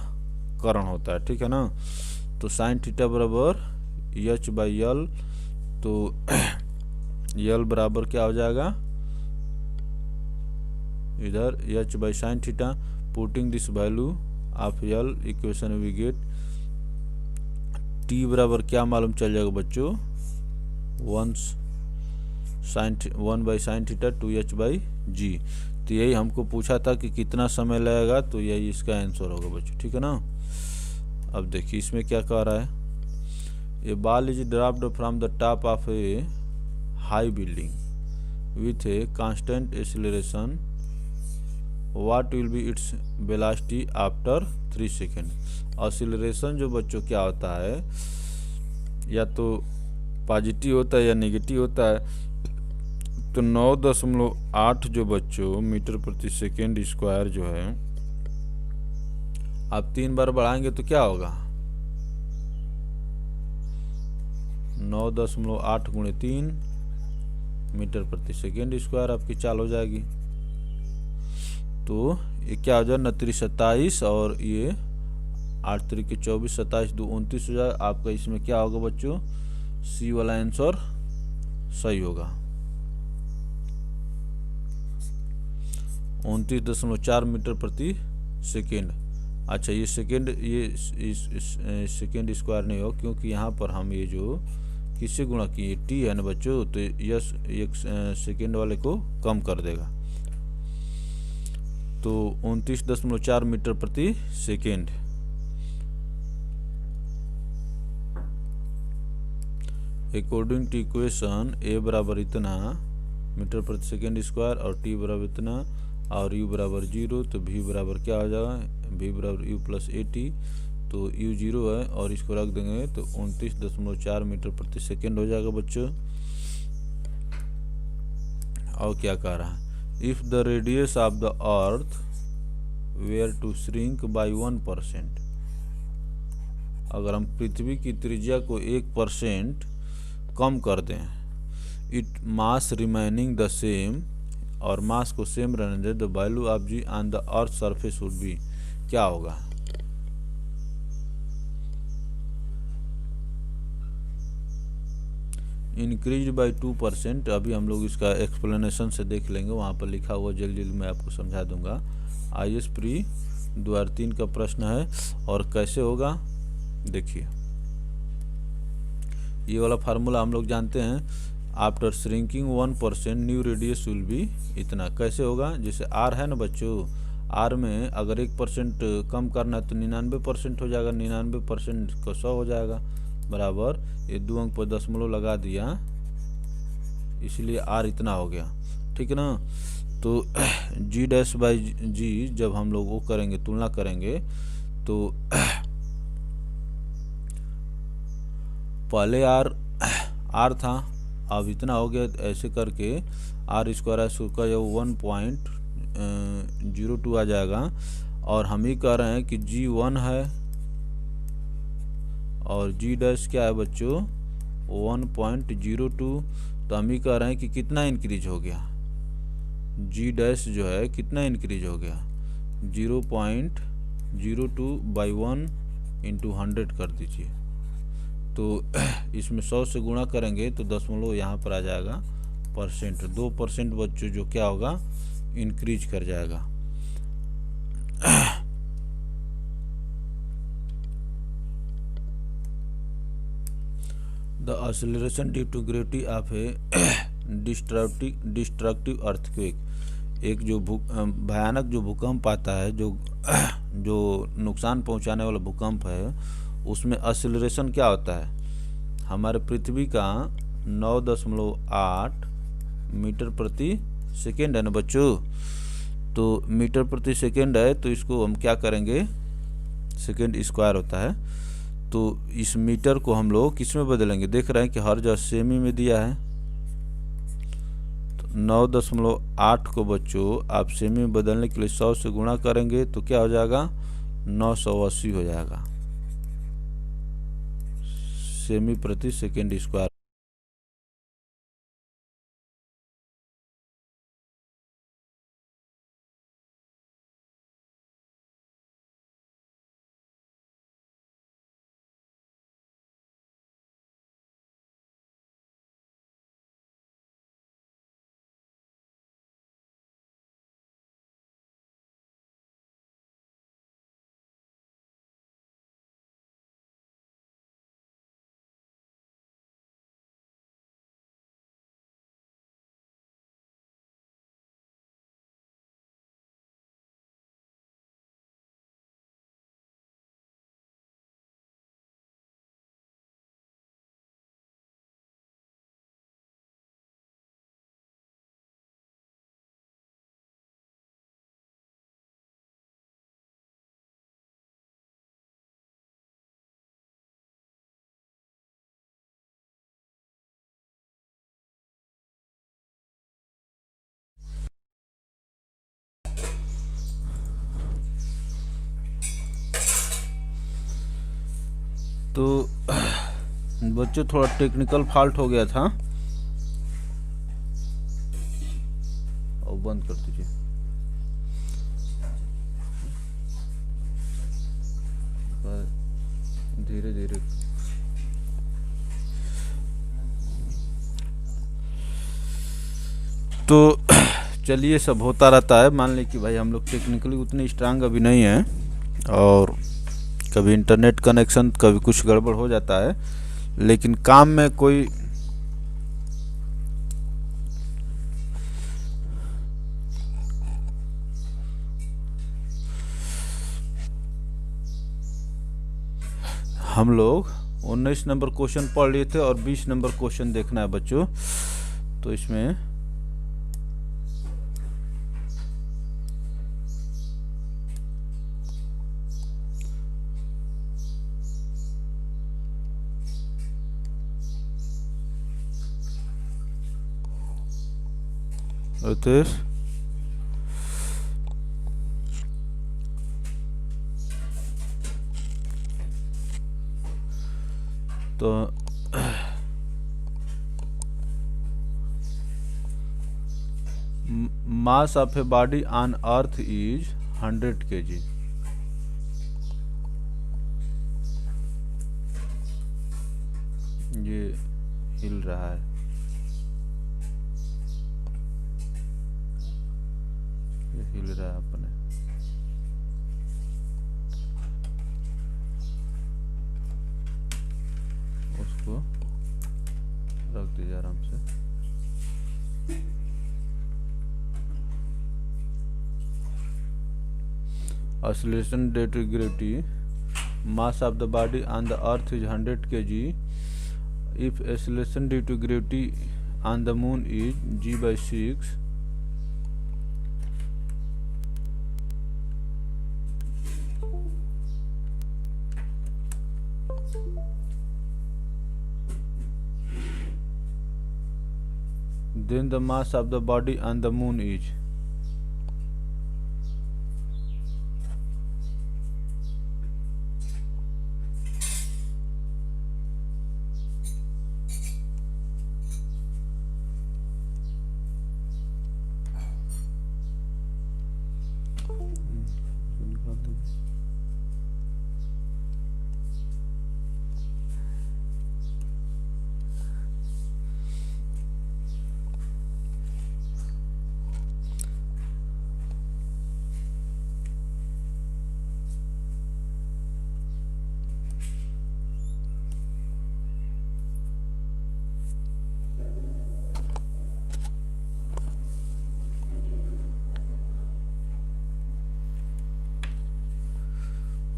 कर्ण होता है, ठीक है ना। तो साइन थीटा बराबर एच बाई यल। तो यल बराबर क्या हो जाएगा, इधर h by sine theta. Putting this value of l equation we get T बराबर क्या मालूम चल जाएगा बच्चों, 1 by sine theta 2h by g. तो यही हमको पूछा था कि कितना समय लगेगा, तो यही इसका आंसर होगा बच्चों, ठीक है ना। अब देखिए इसमें क्या कह रहा है, a ball is dropped from the top of a high building with a constant acceleration, what will be its velocity after 3 second. Acceleration जो बच्चों क्या होता है, या तो पॉजिटिव होता है या नेगेटिव होता है। तो 9.8 जो बच्चों मीटर प्रति सेकेंड स्क्वायर जो है, आप 3 बार बढ़ाएंगे तो क्या होगा, 9.8 गुणे 3 मीटर प्रति सेकेंड स्क्वायर आपकी चाल हो जाएगी। तो ये क्या हो जाए, 29 और ये 8 तरीके 24, 27 2 29 हो जाए आपका। इसमें क्या होगा बच्चों, सी वाला आंसर सही होगा। 29.4 मीटर प्रति सेकेंड। अच्छा ये सेकेंड, ये सेकेंड स्क्वायर नहीं हो, क्योंकि यहाँ पर हम ये जो किससे गुणा किए, टी है ना बच्चों, तो यस एक सेकेंड वाले को कम कर देगा। तो 29.4 मीटर प्रति सेकेंड। अकॉर्डिंग टू इक्वेशन ए बराबर इतना मीटर प्रति सेकेंड स्क्वायर और टी बराबर इतना और यू बराबर 0, तो वी बराबर क्या हो जाएगा, वी बराबर यू प्लस 80। तो यू 0 है और इसको रख देंगे तो 29.4 मीटर प्रति सेकेंड हो जाएगा बच्चों। और क्या कह रहा है, if the radius of the earth were to shrink by 1%, अगर हम पृथ्वी की त्रिज्या को 1% कम कर दें, it mass remaining the same और मास को सेम रहने दे, the value of g on the earth surface would be, क्या होगा? Increase by 2%। अभी हम लोग इसका एक्सप्लेनेशन से देख लेंगे, वहाँ पर लिखा हुआ जल्दी जल्दी मैं आपको समझा दूंगा। IS प्री 2003 का प्रश्न है और कैसे होगा देखिए। ये वाला फार्मूला हम लोग जानते हैं, after shrinking 1% new radius will be इतना। कैसे होगा? जैसे R है ना बच्चों, R में अगर 1% कम करना है तो 99% हो जाएगा, 99% को 100 हो जाएगा, बराबर ये 2 अंक पर दशमलव लगा दिया, इसलिए R इतना हो गया, ठीक है ना। तो G डैश बाई जी जब हम लोग वो करेंगे, तुलना करेंगे, तो पहले R था, अब इतना हो गया, ऐसे करके R स्क्वायर का जो 1.02 आ जाएगा। और हम ही कह रहे हैं कि G1 है और G डैश क्या है बच्चों 1.02, तो हम ही कह रहे हैं कि कितना इंक्रीज हो गया, G डैश जो है कितना इंक्रीज हो गया, 0.02 बाई 1 इंटू 100 कर दीजिए। तो इसमें 100 से गुणा करेंगे तो दशमलव यहाँ पर आ जाएगा परसेंट, 2% बच्चों जो क्या होगा इंक्रीज कर जाएगा। The acceleration due to gravity of a destructive earthquake, एक जो भयानक जो भूकंप आता है, जो नुकसान पहुंचाने वाला भूकंप है, उसमें एक्सेलरेशन क्या होता है, हमारे पृथ्वी का 9.8 मीटर प्रति सेकेंड है ना बच्चों। तो मीटर प्रति सेकेंड है, तो इसको हम क्या करेंगे, सेकेंड स्क्वायर होता है, तो इस मीटर को हम लोग किस में बदलेंगे, देख रहे हैं कि हर जगह सेमी में दिया है, तो 9.8 को बच्चों आप सेमी में बदलने के लिए 100 से गुणा करेंगे तो क्या हो जाएगा 980 हो जाएगा सेमी प्रति सेकेंड स्क्वायर। तो बच्चों थोड़ा टेक्निकल फॉल्ट हो गया था, और बंद कर दीजिए। धीरे धीरे तो चलिए, सब होता रहता है। मान ली कि भाई हम लोग टेक्निकली उतने स्ट्रांग अभी नहीं हैं, और कभी इंटरनेट कनेक्शन, कभी कुछ गड़बड़ हो जाता है, लेकिन काम में कोई हम लोग 19 नंबर क्वेश्चन पढ़ लिए थे और 20 नंबर क्वेश्चन देखना है बच्चों। तो इसमें रितेश तो mass of a body on earth is 100 kg। ये हिल रहा है, ये हिल रहा है अपने। उसको रख दीजिए आराम से। Oscillation due to gravity, mass of the body on the earth is 100 kg. If acceleration due to gravity on the moon is g/6, then the mass of the body on the moon is।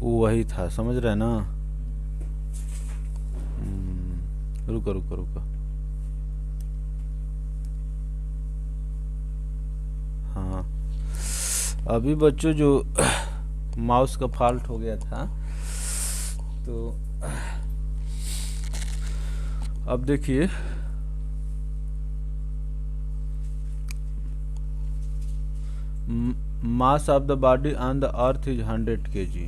वही था, समझ रहे हैं ना। रुको रुको रुको, हाँ अभी बच्चों जो माउस का फॉल्ट हो गया था, तो अब देखिए mass of the body on the earth is 100 kg।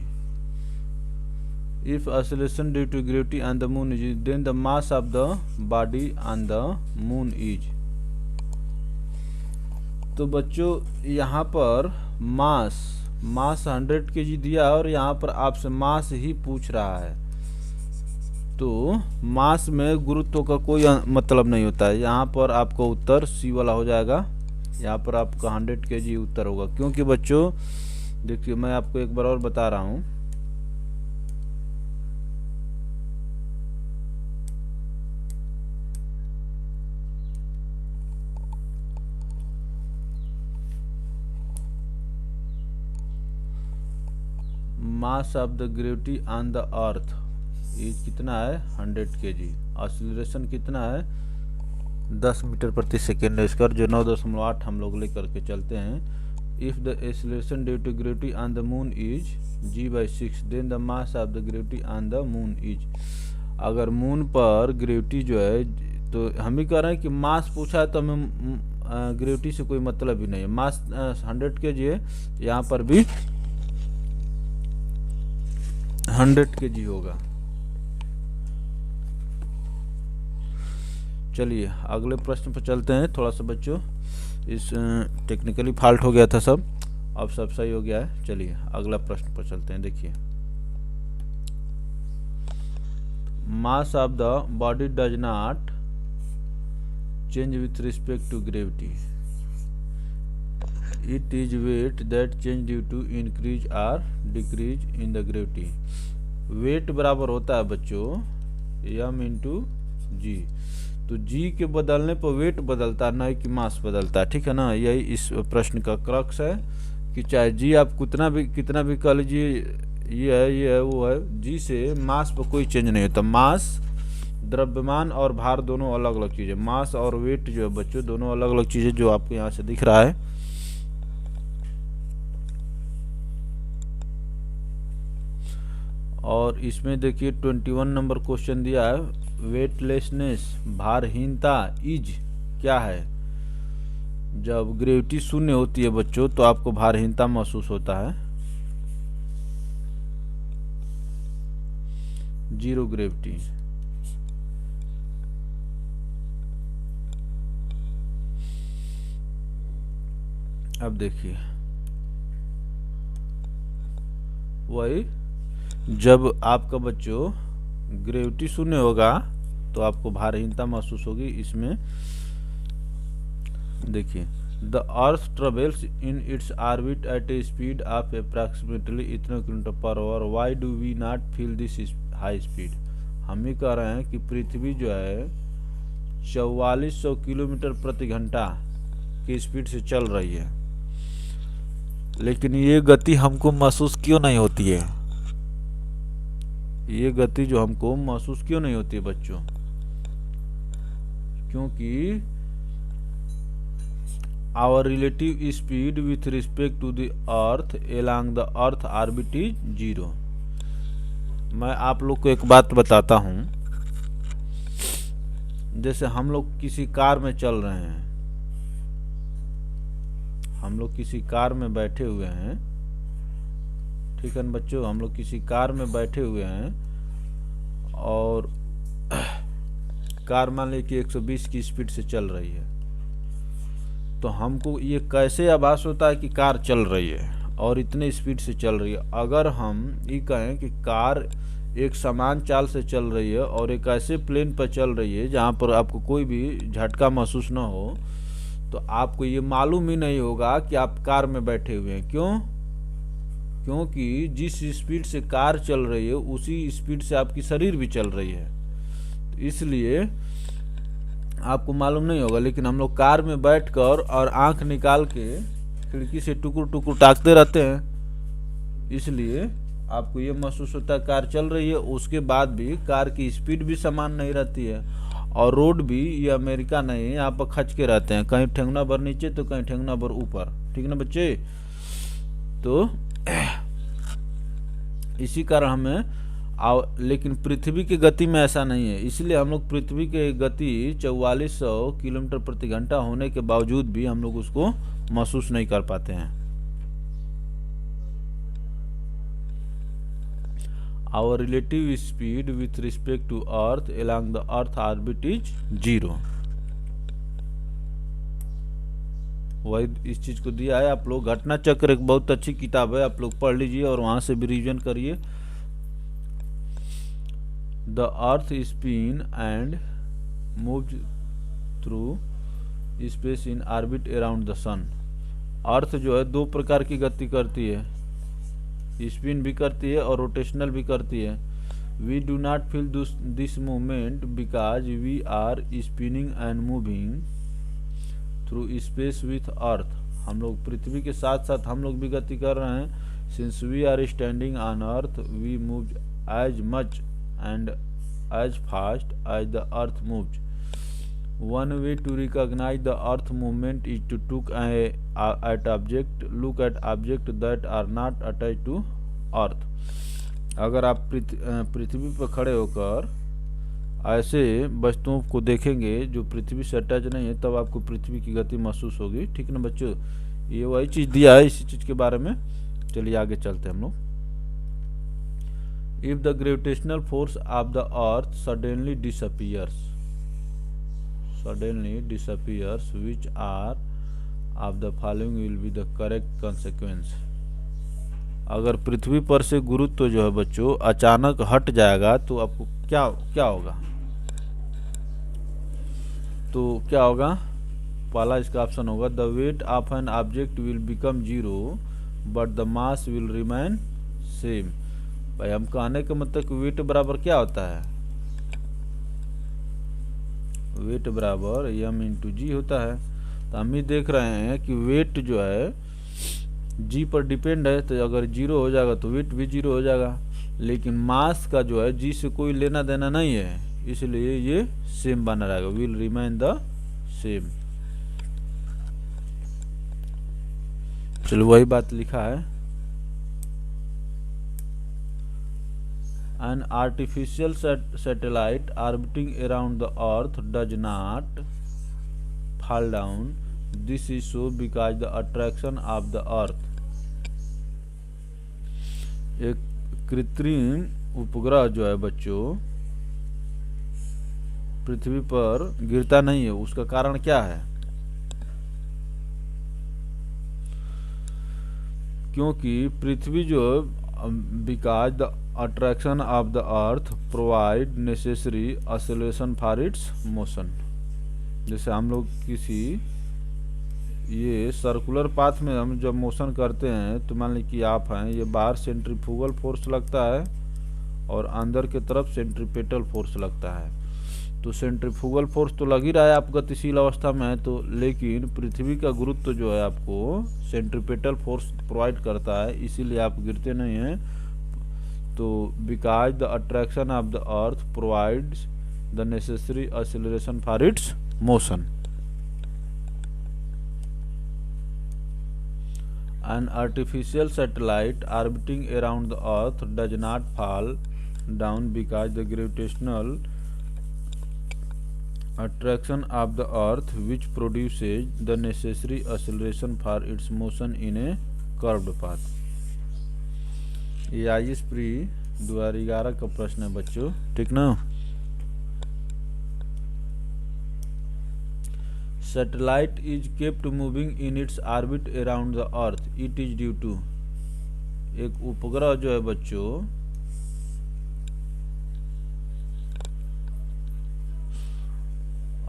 If oscillation due to gravity on the moon is, then the mass of the body on the moon is। तो बच्चों यहाँ पर मास 100 kg दिया और यहाँ पर आपसे मास ही पूछ रहा है, तो मास में गुरुत्व का कोई मतलब नहीं होता है। यहाँ पर आपका उत्तर सी वाला हो जाएगा, यहाँ पर आपका 100 kg उत्तर होगा। क्योंकि बच्चों देखिए मैं आपको एक बार और बता रहा हूँ, मास of the gravity on the अर्थ ये कितना है 100 kg। ऑसिलेशन कितना है 10 मीटर प्रति सेकेंड स्क्वायर, जो 9.8 हम लोग लेकर के चलते हैं। If the acceleration due to gravity on the moon is g/6, then the mass of the gravity on the moon is. अगर मून पर ग्रेविटी जो है, तो हम ही कह रहे हैं कि मास पूछा है तो हमें ग्रेविटी से कोई मतलब ही नहीं है। मास 100 kg है, यहाँ पर भी 100 kg होगा। चलिए अगले प्रश्न पर चलते हैं। थोड़ा सा बच्चों इस टेक्निकली फॉल्ट हो गया था सब, अब सब सही हो गया है। चलिए अगला प्रश्न पर चलते हैं। देखिए mass of the body does not change with respect to gravity, it is weight that change due to increase और decrease in the gravity. Weight बराबर होता है बच्चों m इंटू जी, तो जी के बदलने पर वेट बदलता है, ना कि मास बदलता है। ठीक है ना, यही इस प्रश्न का क्रक्स है कि चाहे जी आप कितना भी कह लीजिए, ये है वो है, जी से मास पर कोई चेंज नहीं होता। मास द्रव्यमान और भार दोनों अलग अलग चीज़ें, मास और वेट जो है बच्चों दोनों अलग अलग चीज़ें, जो आपको यहाँ से दिख रहा है। और इसमें देखिए 21 नंबर क्वेश्चन दिया है, वेटलेसनेस भारहीनता इज क्या है। जब ग्रेविटी शून्य होती है बच्चों तो आपको भारहीनता महसूस होता है। जीरो ग्रेविटी, अब देखिए, वही जब आपका बच्चों ग्रेविटी शून्य होगा तो आपको भारहीनता महसूस होगी। इसमें देखिए, the earth travels in its orbit at a speed of approximately इतना kilometre per hour, why do we not feel this high speed. हम ही कह रहे हैं कि पृथ्वी जो है 4400 किलोमीटर प्रति घंटा की स्पीड से चल रही है, लेकिन ये गति हमको महसूस क्यों नहीं होती है? ये गति जो हमको महसूस क्यों नहीं होती है बच्चों? क्योंकि our relative speed with respect to the earth along the earth orbit is 0। मैं आप लोग को एक बात बताता हूँ। जैसे हम लोग किसी कार में चल रहे हैं, हम लोग किसी कार में बैठे हुए हैं, ठीक है ना बच्चों, हम लोग किसी कार में बैठे हुए हैं और कार मान लीजिए कि 120 की स्पीड से चल रही है, तो हमको ये कैसे आभास होता है कि कार चल रही है और इतने स्पीड से चल रही है? अगर हम ये कहें कि कार एक समान चाल से चल रही है और एक ऐसे प्लेन पर चल रही है जहाँ पर आपको कोई भी झटका महसूस ना हो, तो आपको ये मालूम ही नहीं होगा कि आप कार में बैठे हुए हैं। क्यों? क्योंकि जिस स्पीड से कार चल रही है उसी स्पीड से आपकी शरीर भी चल रही है, तो इसलिए आपको मालूम नहीं होगा। लेकिन हम लोग कार में बैठकर और आंख निकाल के खिड़की से टुकुर टुकुर ताकते रहते हैं, इसलिए आपको ये महसूस होता है कार चल रही है। उसके बाद भी कार की स्पीड भी समान नहीं रहती है और रोड भी ये अमेरिका नहीं, यहाँ पर खच के रहते हैं, कहीं ठेंगना भर नीचे तो कहीं ठेंगना भर ऊपर, ठीक ना बच्चे? तो इसी कारण हमें लेकिन पृथ्वी की गति में ऐसा नहीं है, इसलिए हम लोग पृथ्वी की गति 4400 किलोमीटर प्रति घंटा होने के बावजूद भी हम लोग उसको महसूस नहीं कर पाते हैं। Our relative speed with respect to Earth along the Earth orbit is 0। वही इस चीज को दिया है। आप लोग घटना चक्र एक बहुत अच्छी किताब है, आप लोग पढ़ लीजिए और वहां से भी रिवीजन करिए। The Earth spin and moves through space in orbit around the sun। अर्थ जो है दो प्रकार की गति करती है, स्पिन भी करती है और रोटेशनल भी करती है। We do not feel this movement because we are spinning and moving through space with earth. हम लोग पृथ्वी के साथ साथ हम लोग भी गति कर रहे हैं। Since we are standing on earth we move as much and as fast as the earth moves. One way to recognize the earth movement is to look at objects that are not attached to earth। अगर आप पृथ्वी पर खड़े होकर ऐसे वस्तुओं को देखेंगे जो पृथ्वी से अटैच नहीं है, तब आपको पृथ्वी की गति महसूस होगी, ठीक ना बच्चों? ये वही चीज़ दिया है इसी चीज़ के बारे में। चलिए आगे चलते हैं हम लोग। If the gravitational force of the earth suddenly disappears, which are of the following will be the correct consequence। अगर पृथ्वी पर से गुरुत्व जो है बच्चों अचानक हट जाएगा तो आपको क्या क्या होगा? तो क्या होगा? पहला इसका ऑप्शन होगा the weight of an object will become 0 but the mass will remain same. भाई हम कहने का मतलब कि वेट बराबर क्या होता है? वेट बराबर m इंटू जी होता है। तो हम ही देख रहे हैं कि वेट जो है जी पर डिपेंड है, तो अगर 0 हो जाएगा तो वेट भी 0 हो जाएगा। लेकिन मास का जो है जी से कोई लेना देना नहीं है, इसलिए ये सेम बना रहेगा, विल रिमेन द सेम। चलो वही बात लिखा है। An artificial satellite orbiting around the Earth does not fall down. This is so because the attraction of the Earth। एक कृत्रिम उपग्रह जो है बच्चों पृथ्वी पर गिरता नहीं है, उसका कारण क्या है? क्योंकि पृथ्वी जो because the attraction of the earth provide necessary acceleration for its motion. जैसे हम लोग किसी ये सर्कुलर पाथ में हम जब मोशन करते हैं तो मान लीजिए कि आप हैं, ये बाहर सेंट्रीफ्यूगल फोर्स लगता है और अंदर की तरफ सेंट्रीपेटल फोर्स लगता है। तो सेंट्रीफ्यूगल फोर्स तो लग ही रहा है आप गतिशील अवस्था में है तो, लेकिन पृथ्वी का गुरुत्व जो है आपको सेंट्रीपेटल फोर्स प्रोवाइड करता है, इसीलिए आप गिरते नहीं हैं। तो because the attraction of the earth provides the necessary acceleration for its motion. An artificial satellite orbiting around the earth does not fall down because the gravitational attraction of the earth which produces the necessary acceleration for its motion in a curved path। ये आईएएस प्री 2011 का प्रश्न है बच्चों, ठीक ना। Satellite is kept moving in its orbit around the earth, it is due to। एक उपग्रह जो है बच्चों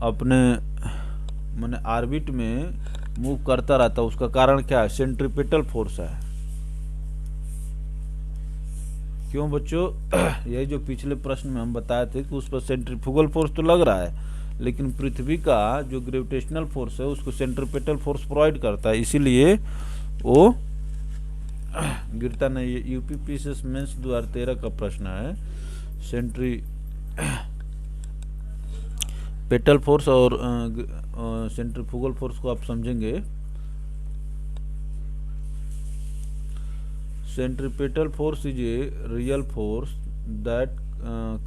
अपने माने ऑर्बिट में मूव करता रहता है, उसका कारण क्या है? सेंट्रीपेटल फोर्स है। क्यों बच्चों? यही जो पिछले प्रश्न में हम बताए थे कि उस पर सेंट्रीफ्यूगल फोर्स तो लग रहा है, लेकिन पृथ्वी का जो ग्रेविटेशनल फोर्स है उसको सेंट्रीपेटल फोर्स प्रोवाइड करता है, इसीलिए वो गिरता नहीं है। यूपीपीसीएस मेंस 2013 का प्रश्न है। सेंट्रीपेटल फोर्स और सेंट्रीफ्यूगल फोर्स को आप समझेंगे। Centripetal force is a real force that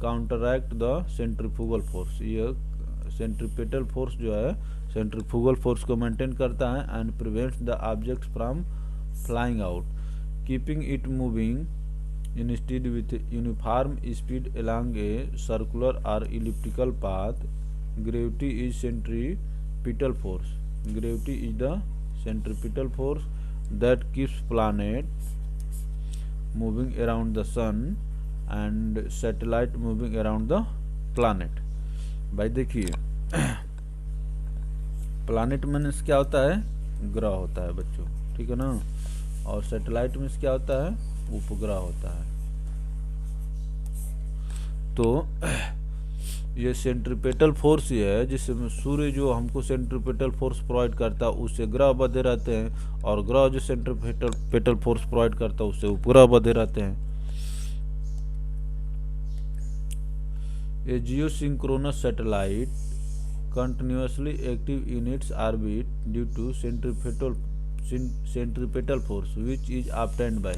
counteract the centrifugal force. ये सेंट्रीपेटल फोर्स जो है सेंट्रीफ्यूगल फोर्स को मेंटेन करता है and prevents the objects from flying out, keeping it moving instead with uniform speed along a circular or elliptical path. Gravity is centripetal force. Gravity is the centripetal force that keeps planet moving around the sun and satellite moving around the planet. भाई देखिए प्लैनेट मीन्स क्या होता है? ग्रह होता है बच्चों, ठीक है ना। और सैटेलाइट मीन्स क्या होता है? उपग्रह होता है। तो ये सेंट्रीपेटल फोर्स ही है जिसमें सूर्य जो हमको सेंट्रीपेटल फोर्स प्रोवाइड करता है उससे ग्रह बंधे रहते हैं, और ग्रह जो सेंट्रीपेटल फोर्स प्रोवाइड करता है उससे उपग्रह बंधे रहते हैं। A geosynchronous satellite continuously active in its orbit due to centripetal force which is obtained by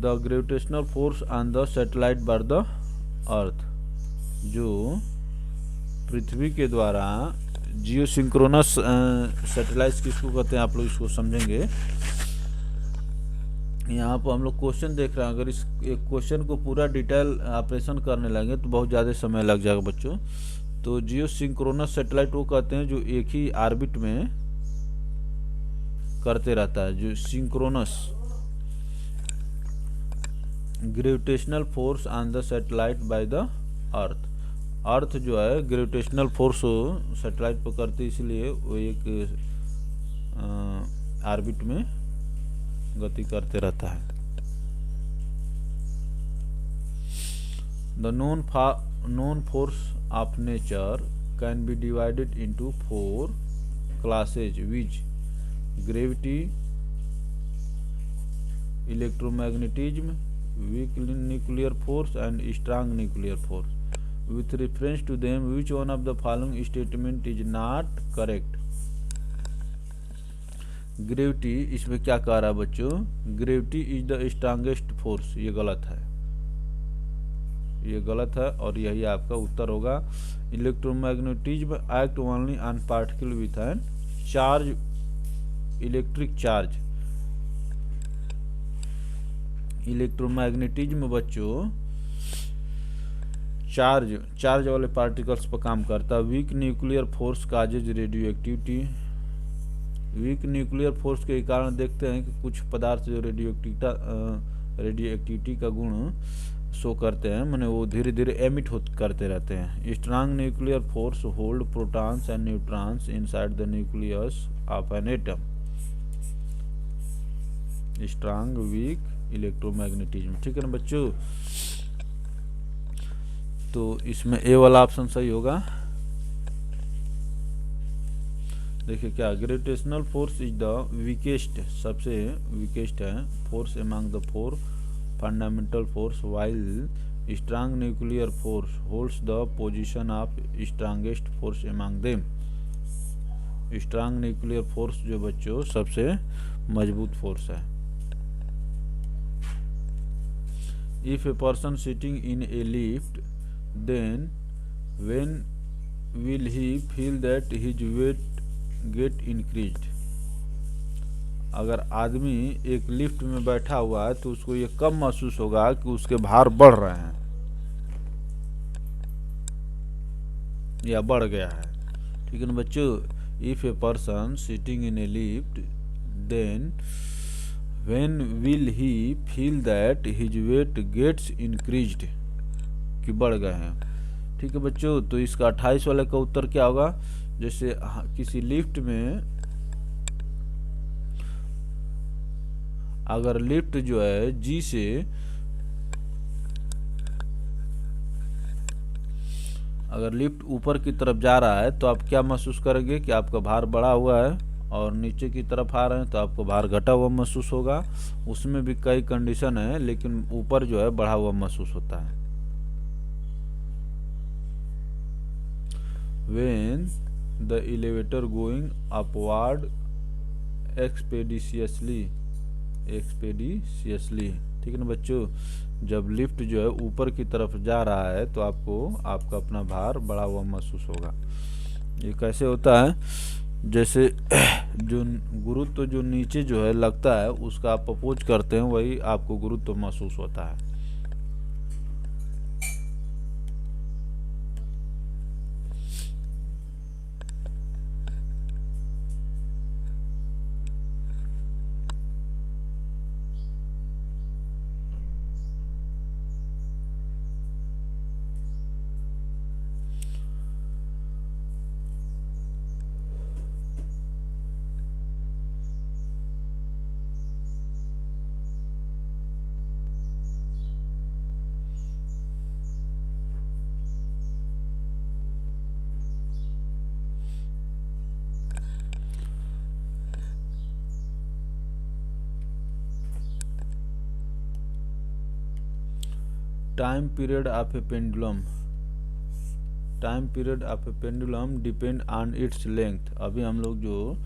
the gravitational force on the satellite by the earth। जो पृथ्वी के द्वारा जियोसिंक्रोनस सैटेलाइट्स किसको कहते हैं आप लोग इसको समझेंगे। यहाँ पर हम लोग क्वेश्चन देख रहे हैं, अगर इस एक क्वेश्चन को पूरा डिटेल ऑपरेशन करने लगे तो बहुत ज़्यादा समय लग जाएगा बच्चों। तो जियोसिंक्रोनस सैटेलाइट वो कहते हैं जो एक ही ऑर्बिट में करते रहता है, जो synchronous gravitational force on the satellite by the earth. Earth जो है ग्रेविटेशनल फोर्स सैटेलाइट पर करते, इसलिए वो एक ऑर्बिट में गति करते रहता है। The known force of nature can be divided into 4 classes which gravity, electromagnetism, weak nuclear force and strong nuclear force. With reference to them, which one of the following statement is not correct? Gravity इसमें क्या कह रहा है बच्चों? Gravity is the strongest force, ये गलत है, ये गलत है और यही आपका उत्तर होगा। Electromagnetism act only on particle with an charge, electric charge. Electromagnetism बच्चों चार्ज वाले पार्टिकल्स पर काम करता है। Weak nuclear force causes radio activity. Weak nuclear force के कारण देखते हैं कि कुछ पदार्थ जो रेडियो एक्टिविटी का गुण शो करते हैं, माने वो धीरे धीरे एमिट करते रहते हैं। Strong nuclear force hold protons and neutrons inside the nucleus of an atom. Strong weak electromagnetism, ठीक है ना बच्चों। तो इसमें ए वाला ऑप्शन सही होगा। देखिए क्या, gravitational force is the weakest, सबसे वीकेस्ट है force among the four fundamental force, while strong nuclear force holds the position of strongest force among them. Strong nuclear force जो बच्चों सबसे मजबूत फोर्स है। If a person sitting in a lift, then when will he feel that his weight get increased। अगर आदमी एक लिफ्ट में बैठा हुआ है तो उसको ये कब महसूस होगा कि उसके भार बढ़ रहे हैं या बढ़ गया है, ठीक है ना बच्चों। If a person sitting in a lift, then when will he feel that his weight gets increased, कि बढ़ गए हैं, ठीक है बच्चों। तो इसका 28 वाले का उत्तर क्या होगा। जैसे किसी लिफ्ट में अगर लिफ्ट जो है जी से अगर लिफ्ट ऊपर की तरफ जा रहा है तो आप क्या महसूस करेंगे कि आपका भार बढ़ा हुआ है, और नीचे की तरफ आ रहे हैं तो आपको भार घटा हुआ महसूस होगा। उसमें भी कई कंडीशन है, लेकिन ऊपर जो है बढ़ा हुआ महसूस होता है। When the elevator going upward expeditiously, ठीक है ना बच्चों। जब लिफ्ट जो है ऊपर की तरफ जा रहा है तो आपको आपका अपना भार बढ़ा हुआ महसूस होगा। ये कैसे होता है, जैसे जो गुरुत्व जो नीचे जो है लगता है उसका आप अपोज करते हैं, वही आपको गुरुत्व महसूस होता है। Time period of A pendulum. Time period of A pendulum depend on its length. अभी हम लोग जो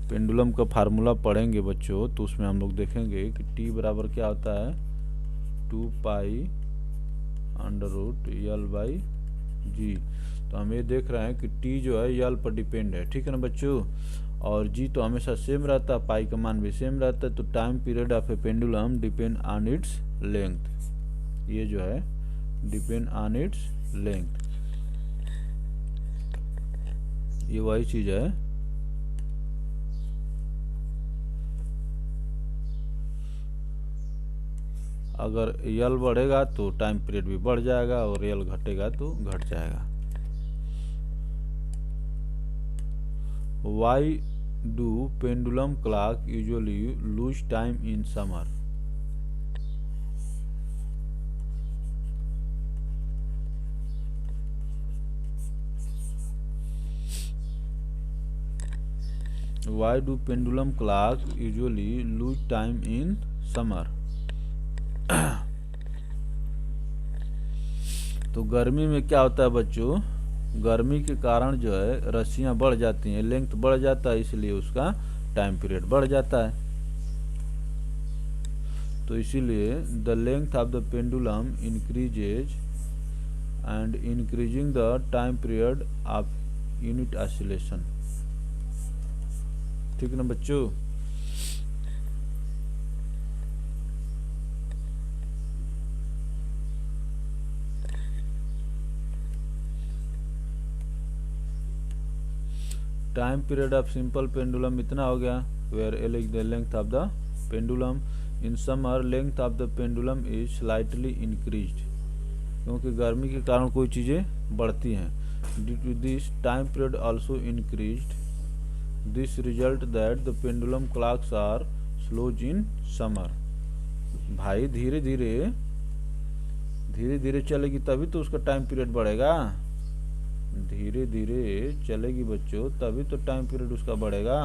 पेंडुलम का फार्मूला पढ़ेंगे बच्चों, तो उसमें हम लोग देखेंगे कि टी बराबर क्या होता है, 2 pi under root l by g. तो हम ये देख रहे हैं कि टी जो है यल पर डिपेंड है, ठीक है ना बच्चों। और जी तो हमेशा सेम रहता है, पाई का मान भी सेम रहता है। तो time period of A pendulum depend on its length, ये जो है डिपेंड ऑन इट्स लेंथ, ये वही चीज है। अगर यल बढ़ेगा तो टाइम पीरियड भी बढ़ जाएगा, और यल घटेगा तो घट जाएगा। Why do pendulum clock usually lose time in summer. Why do pendulum clock usually lose time in summer? तो गर्मी में क्या होता है बच्चों, गर्मी के कारण जो है रस्सियां बढ़ जाती हैं, लेंथ बढ़ जाता है, इसलिए उसका टाइम पीरियड बढ़ जाता है। तो इसीलिए the length of the pendulum increases and increasing the time period of unit oscillation, ठीक है ना बच्चों। Time period of simple pendulum इतना हो गया, where L is the length of the pendulum. In summer length of the pendulum is slightly increased, क्योंकि गर्मी के कारण कोई चीज़ें बढ़ती हैं। Due to this time period also increased, this result that the pendulum clocks are slows in summer. भाई धीरे धीरे चलेगी तभी तो उसका टाइम पीरियड बढ़ेगा, धीरे धीरे चलेगी बच्चों तभी तो टाइम पीरियड उसका बढ़ेगा,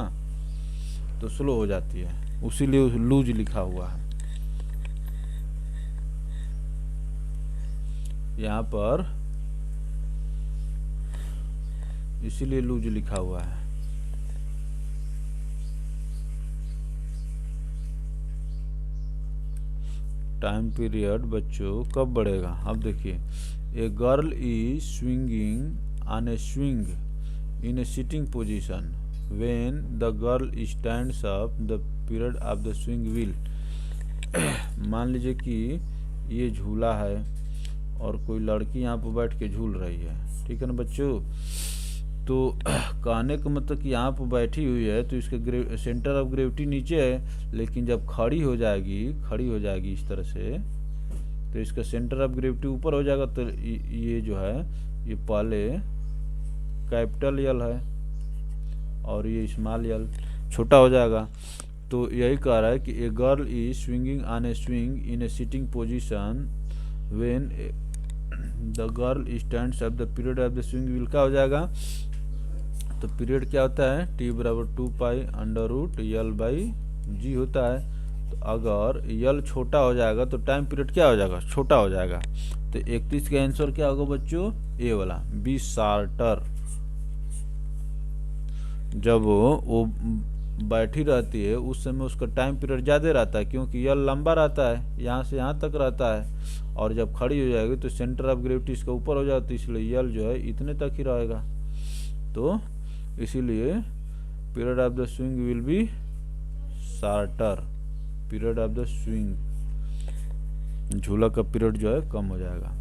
तो स्लो हो जाती है, उसीलिए लूज लिखा हुआ है यहाँ पर, इसीलिए लूज लिखा हुआ है। टाइम पीरियड बच्चों कब बढ़ेगा, अब देखिए, a girl is swinging on A swing in A sitting position, when the girl stands up the period of the swing wheel. मान लीजिए कि ये झूला है और कोई लड़की यहाँ पर बैठ के झूल रही है, ठीक है ना बच्चों। तो कहने का मतलब कि यहाँ पर बैठी हुई है तो इसका सेंटर ऑफ ग्रेविटी नीचे है, लेकिन जब खड़ी हो जाएगी इस तरह से तो इसका सेंटर ऑफ ग्रेविटी ऊपर हो जाएगा। तो ये जो है ये पहले कैपिटल यल है और ये स्मॉल यल छोटा हो जाएगा। तो यही कह रहा है कि a girl is swinging on A swing in A sitting position when the girl stands up the period of the swing wheel. क्या हो जाएगा, तो पीरियड क्या होता है, टी बराबर 2π√L/g होता है। तो अगर यल छोटा हो जाएगा तो टाइम पीरियड क्या हो जाएगा, छोटा हो जाएगा। तो 31 का आंसर क्या होगा बच्चों, ए वाला, बी शार्टर। जब वो बैठी रहती है उस समय उसका टाइम पीरियड ज़्यादा रहता है, क्योंकि यल लंबा रहता है, यहाँ से यहाँ तक रहता है, और जब खड़ी हो जाएगी तो सेंटर ऑफ ग्रेविटी इसका ऊपर हो जाता है, इसलिए यल जो है इतने तक ही रहेगा। तो इसीलिए period of the swing will be shorter, period of the swing, झूला का पीरियड जो है कम हो जाएगा।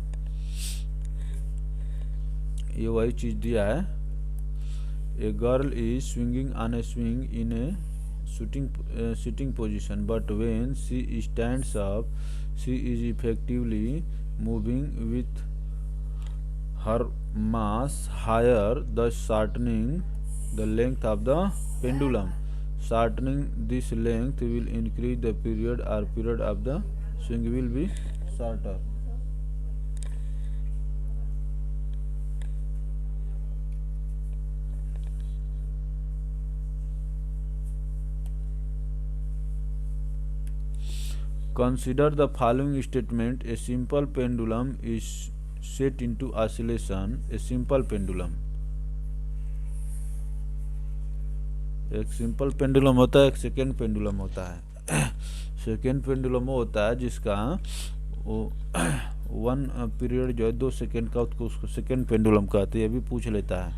ये वही चीज दिया है, a girl is swinging on A swing in A sitting position, but when she stands up she is effectively moving with her mass higher, thus shortening the length of the pendulum. Shortening this length will increase the period of the swing will be shorter. Consider the following statement: a simple pendulum is set into oscillation, a simple pendulum। एक सिंपल पेंडुलम होता है, एक सेकेंड पेंडुलम होता है। सेकेंड पेंडुलम वो होता है जिसका वो 1 पीरियड जो है 2 सेकेंड का, उसको सेकेंड पेंडुलम कहते हैं। ये भी पूछ लेता है।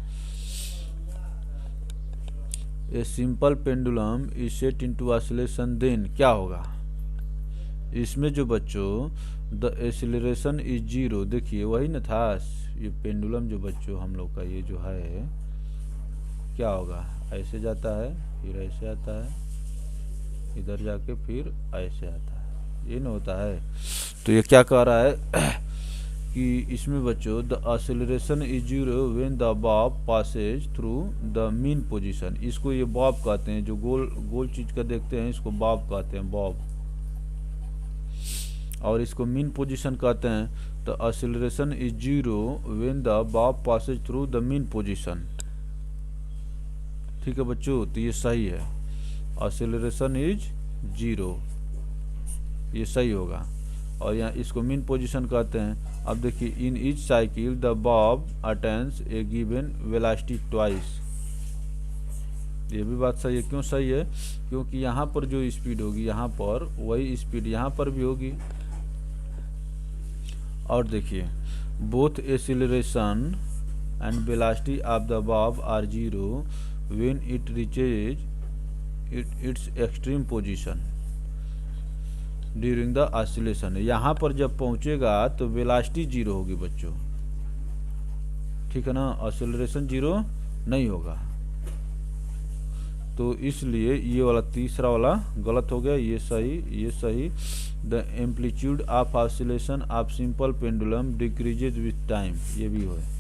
A simple pendulum is set into oscillation, then क्या होगा इसमें जो बच्चों, द एक्सीलरेशन इज 0। देखिए वही न था, ये पेंडुलम जो बच्चों हम लोग का ये जो है क्या होगा, ऐसे जाता है फिर ऐसे आता है, इधर जाके फिर ऐसे आता है, ये न होता है। तो ये क्या कह रहा है कि इसमें बच्चों the acceleration is 0 when the Bob Passage through the mean position. इसको ये बॉब कहते हैं, जो गोल चीज का देखते हैं इसको बॉब कहते हैं, बॉब। और इसको मीन पोजीशन कहते हैं। तो acceleration is 0 when the Bob Passage through the mean position. ठीक है बच्चों, तो ये सही है, एक्सीलरेशन इज 0, ये सही होगा। और यहाँ इसको मीन पोजीशन कहते हैं। अब देखिए, in each cycle the Bob attains A given velocity twice. ये भी बात सही है। क्यों सही है, क्योंकि यहाँ पर जो स्पीड होगी यहाँ पर वही स्पीड यहाँ पर भी होगी। और देखिए, both acceleration and velocity of the bob are 0 when it reaches its extreme position during the oscillation. यहाँ पर जब पहुँचेगा तो वेलोसिटी 0 होगी बच्चों, ठीक है ना, एक्सीलरेशन 0 नहीं होगा। तो इसलिए ये वाला तीसरा वाला गलत हो गया, ये सही, ये सही। The amplitude of oscillation of simple pendulum decreases with time, ये भी है।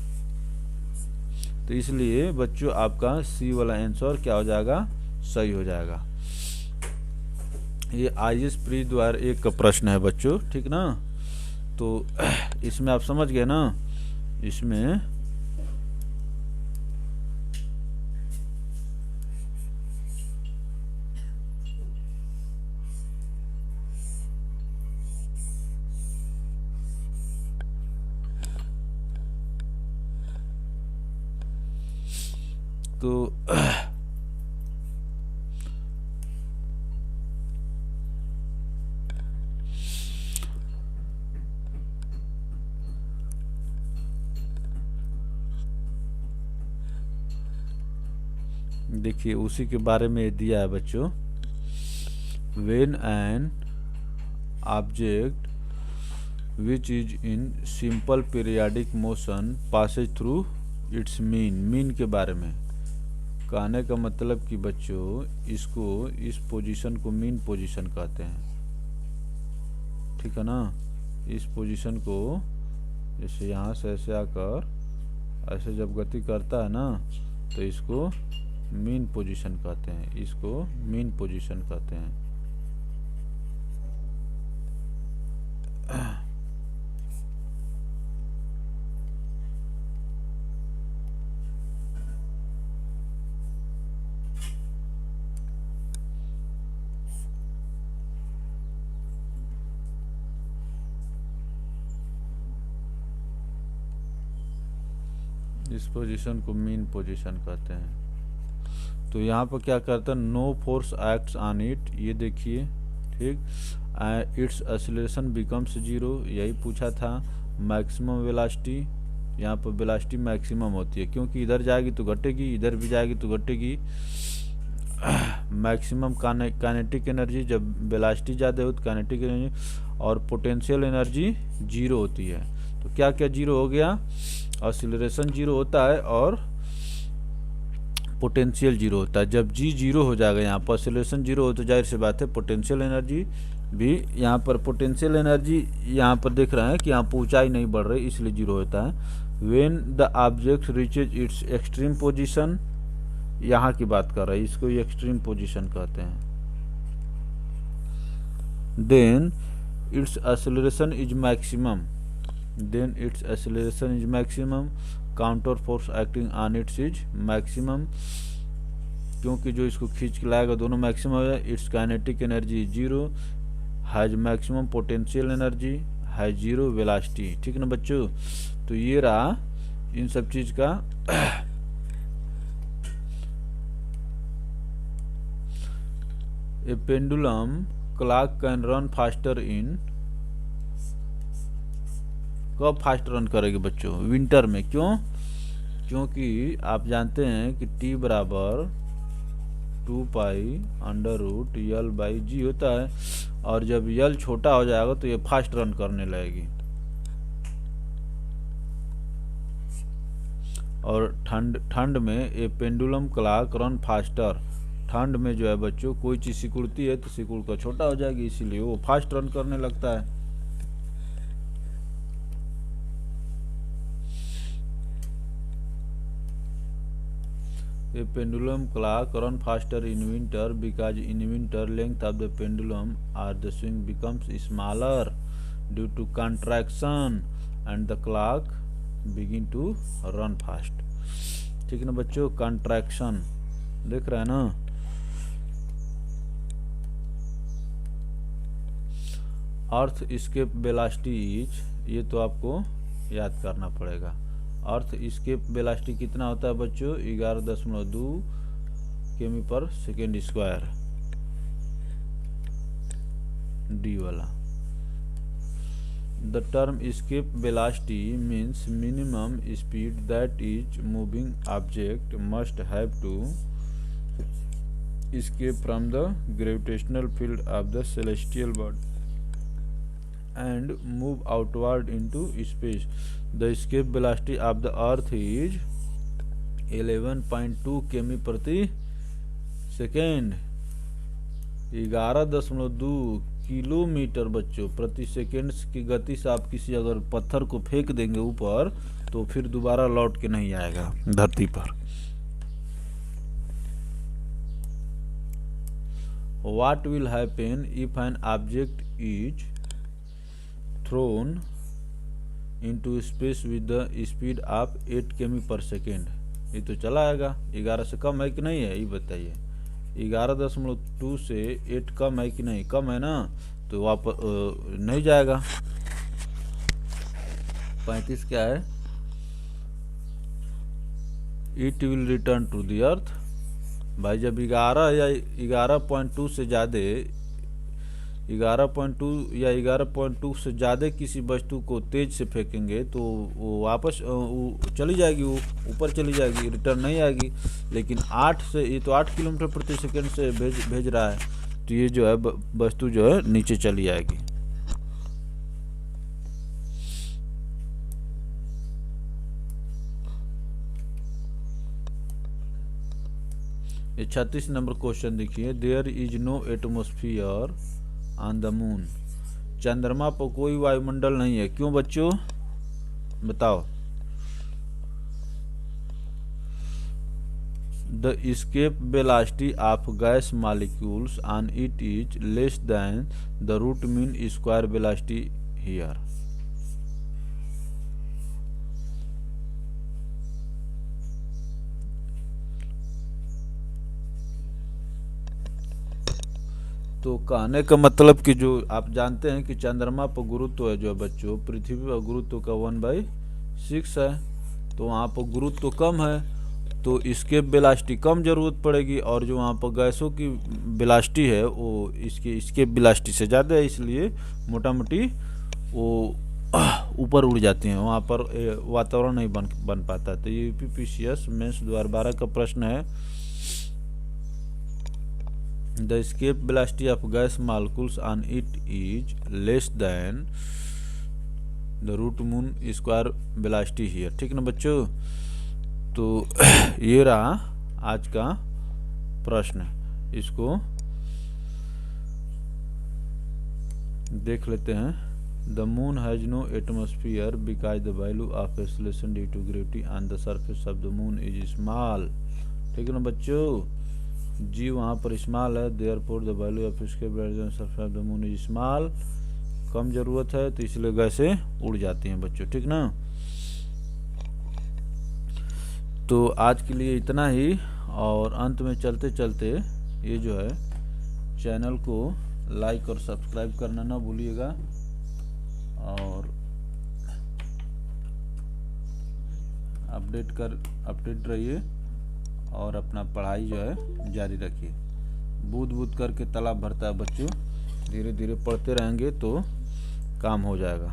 तो इसलिए बच्चों आपका सी वाला आंसर क्या हो जाएगा, सही हो जाएगा। ये IAS प्री द्वार 1 का प्रश्न है बच्चों, ठीक ना। तो इसमें आप समझ गए ना, इसमें तो देखिए उसी के बारे में दिया है बच्चों। When an object which is in simple periodic motion Passage through it's mean, mean के बारे में कहने का मतलब कि बच्चों इसको, इस पोजीशन को मीन पोजीशन कहते हैं, ठीक है ना। इस पोजीशन को जैसे यहाँ से ऐसे आकर ऐसे जब गति करता है ना, तो इसको मीन पोजीशन कहते हैं, इसको मीन पोजीशन कहते हैं। इस पोजीशन को मीन पोजीशन कहते हैं। तो यहाँ पर क्या करता है, no force acts on it, ये देखिए, ठीक। इट्स एक्सीलरेशन बिकम्स 0, यही पूछा था। मैक्सिमम वेलोसिटी, यहाँ पर वेलोसिटी मैक्सिमम होती है, क्योंकि इधर जाएगी तो घटेगी, इधर भी जाएगी तो घटेगी। मैक्सिमम काइनेटिक एनर्जी, जब वेलोसिटी ज़्यादा हो तो काइनेटिक एनर्जी और पोटेंशियल एनर्जी 0 होती है। तो क्या क्या 0 हो गया, एक्सीलरेशन 0 होता है और पोटेंशियल 0 होता है। जब जी 0 हो जाएगा, यहाँ पर एक्सीलरेशन 0 हो तो जाहिर सी बात है पोटेंशियल एनर्जी भी, यहाँ पर पोटेंशियल एनर्जी यहाँ पर देख रहे हैं कि यहाँ पर ऊंचाई नहीं बढ़ रही इसलिए 0 होता है। When the object reaches its extreme position, यहाँ की बात कर रहा है, इसको एक्सट्रीम पोजीशन कहते हैं। Then its acceleration is maximum, then its acceleration is maximum, counter force acting on its is maximum, क्योंकि जो इसको खींच के लाएगा दोनों मैक्सिमम है। Its kinetic energy 0, has maximum potential energy, has 0 velocity, ठीक ना बच्चों। तो ये रहा इन सब चीज का। A pendulum clock can run faster in, कब फास्ट रन करेगी बच्चों, विंटर में। क्यों, क्योंकि आप जानते हैं कि T बराबर 2π√L/g होता है, और जब L छोटा हो जाएगा तो ये फास्ट रन करने लगेगी। और ठंड में ये पेंडुलम क्लॉक रन फास्टर, ठंड में जो है बच्चों कोई चीज़ सिकुड़ती है तो सिकुड़ कर छोटा हो जाएगी, इसीलिए वो फास्ट रन करने लगता है। A pendulum clock run faster in winter because in winter length of the pendulum or the swing becomes smaller due to contraction and the clock begin to run fast, ठीक है ना बच्चों। contraction देख रहे हैं ना। अर्थ escape velocity is, ये तो आपको याद करना पड़ेगा। अर्थ escape velocity कितना होता है बच्चों, 11.2 km/s², डी वाला। The term escape velocity means minimum speed that each moving object must have to escape from the gravitational field of the celestial body and move outward into space. The escape velocity of the earth is 11.2 km/s, second 11.2 kilometre बच्चों प्रति सेकेंड की गति से आप किसी अगर पत्थर को फेंक देंगे ऊपर तो फिर दोबारा लौट के नहीं आएगा धरती पर। What will happen if an object is thrown into space with the speed of 8 km per second? ये तो चला आएगा। 11 से कम है कि नहीं है ये बताइए। 11.2 से 8 कम है कि नहीं? कम है ना, तो वापस नहीं जाएगा। 35 क्या है? It will return to the earth. भाई जब 11 या 11.2 से ज़्यादा 11.2 या 11.2 से ज़्यादा किसी वस्तु को तेज से फेंकेंगे तो वो वापस चली जाएगी, वो ऊपर चली जाएगी, रिटर्न नहीं आएगी। लेकिन 8 से, ये तो 8 किलोमीटर प्रति सेकंड से भेज रहा है, तो ये जो है वस्तु जो है नीचे चली आएगी। ये 36 नंबर क्वेश्चन देखिए। There is no atmosphere on the moon. चंद्रमा पर कोई वायुमंडल नहीं है, क्यों बच्चों बताओ? The escape velocity of gas molecules on it is less than the root mean square velocity here. तो कहने का मतलब कि जो आप जानते हैं कि चंद्रमा पर गुरुत्व है जो बच्चों, पृथ्वी पर गुरुत्व का 1/6 है, तो वहाँ पर गुरुत्व कम है तो इसके वेलोसिटी कम जरूरत पड़ेगी, और जो वहाँ पर गैसों की वेलोसिटी है वो इसके वेलोसिटी से ज़्यादा है, इसलिए मोटा मोटी वो ऊपर उड़ जाती हैं, वहाँ पर वातावरण नहीं बन पाता। तो ये यूपीपीसीएस मेंस 2012 का प्रश्न है। The escape velocity of gas molecules on it is less than the root moon square velocity here। ठीक ना बच्चों? तो ये रहा आज का प्रश्न, इसको देख लेते हैं। The moon has no atmosphere because the value of acceleration due to gravity on the surface of the moon is small। ठीक है ना बच्चों? जी वहाँ पर स्मॉल है, therefore the value of escape velocity on the surface of the moon is small। कम जरूरत है तो इसलिए गैसें उड़ जाती हैं बच्चों, ठीक ना? तो आज के लिए इतना ही, और अंत में चलते चलते ये जो है चैनल को लाइक और सब्सक्राइब करना ना भूलिएगा, और अपडेट रहिए और अपना पढ़ाई जो है जारी रखिए। बूंद करके तालाब भरता है बच्चों, धीरे धीरे पढ़ते रहेंगे तो काम हो जाएगा।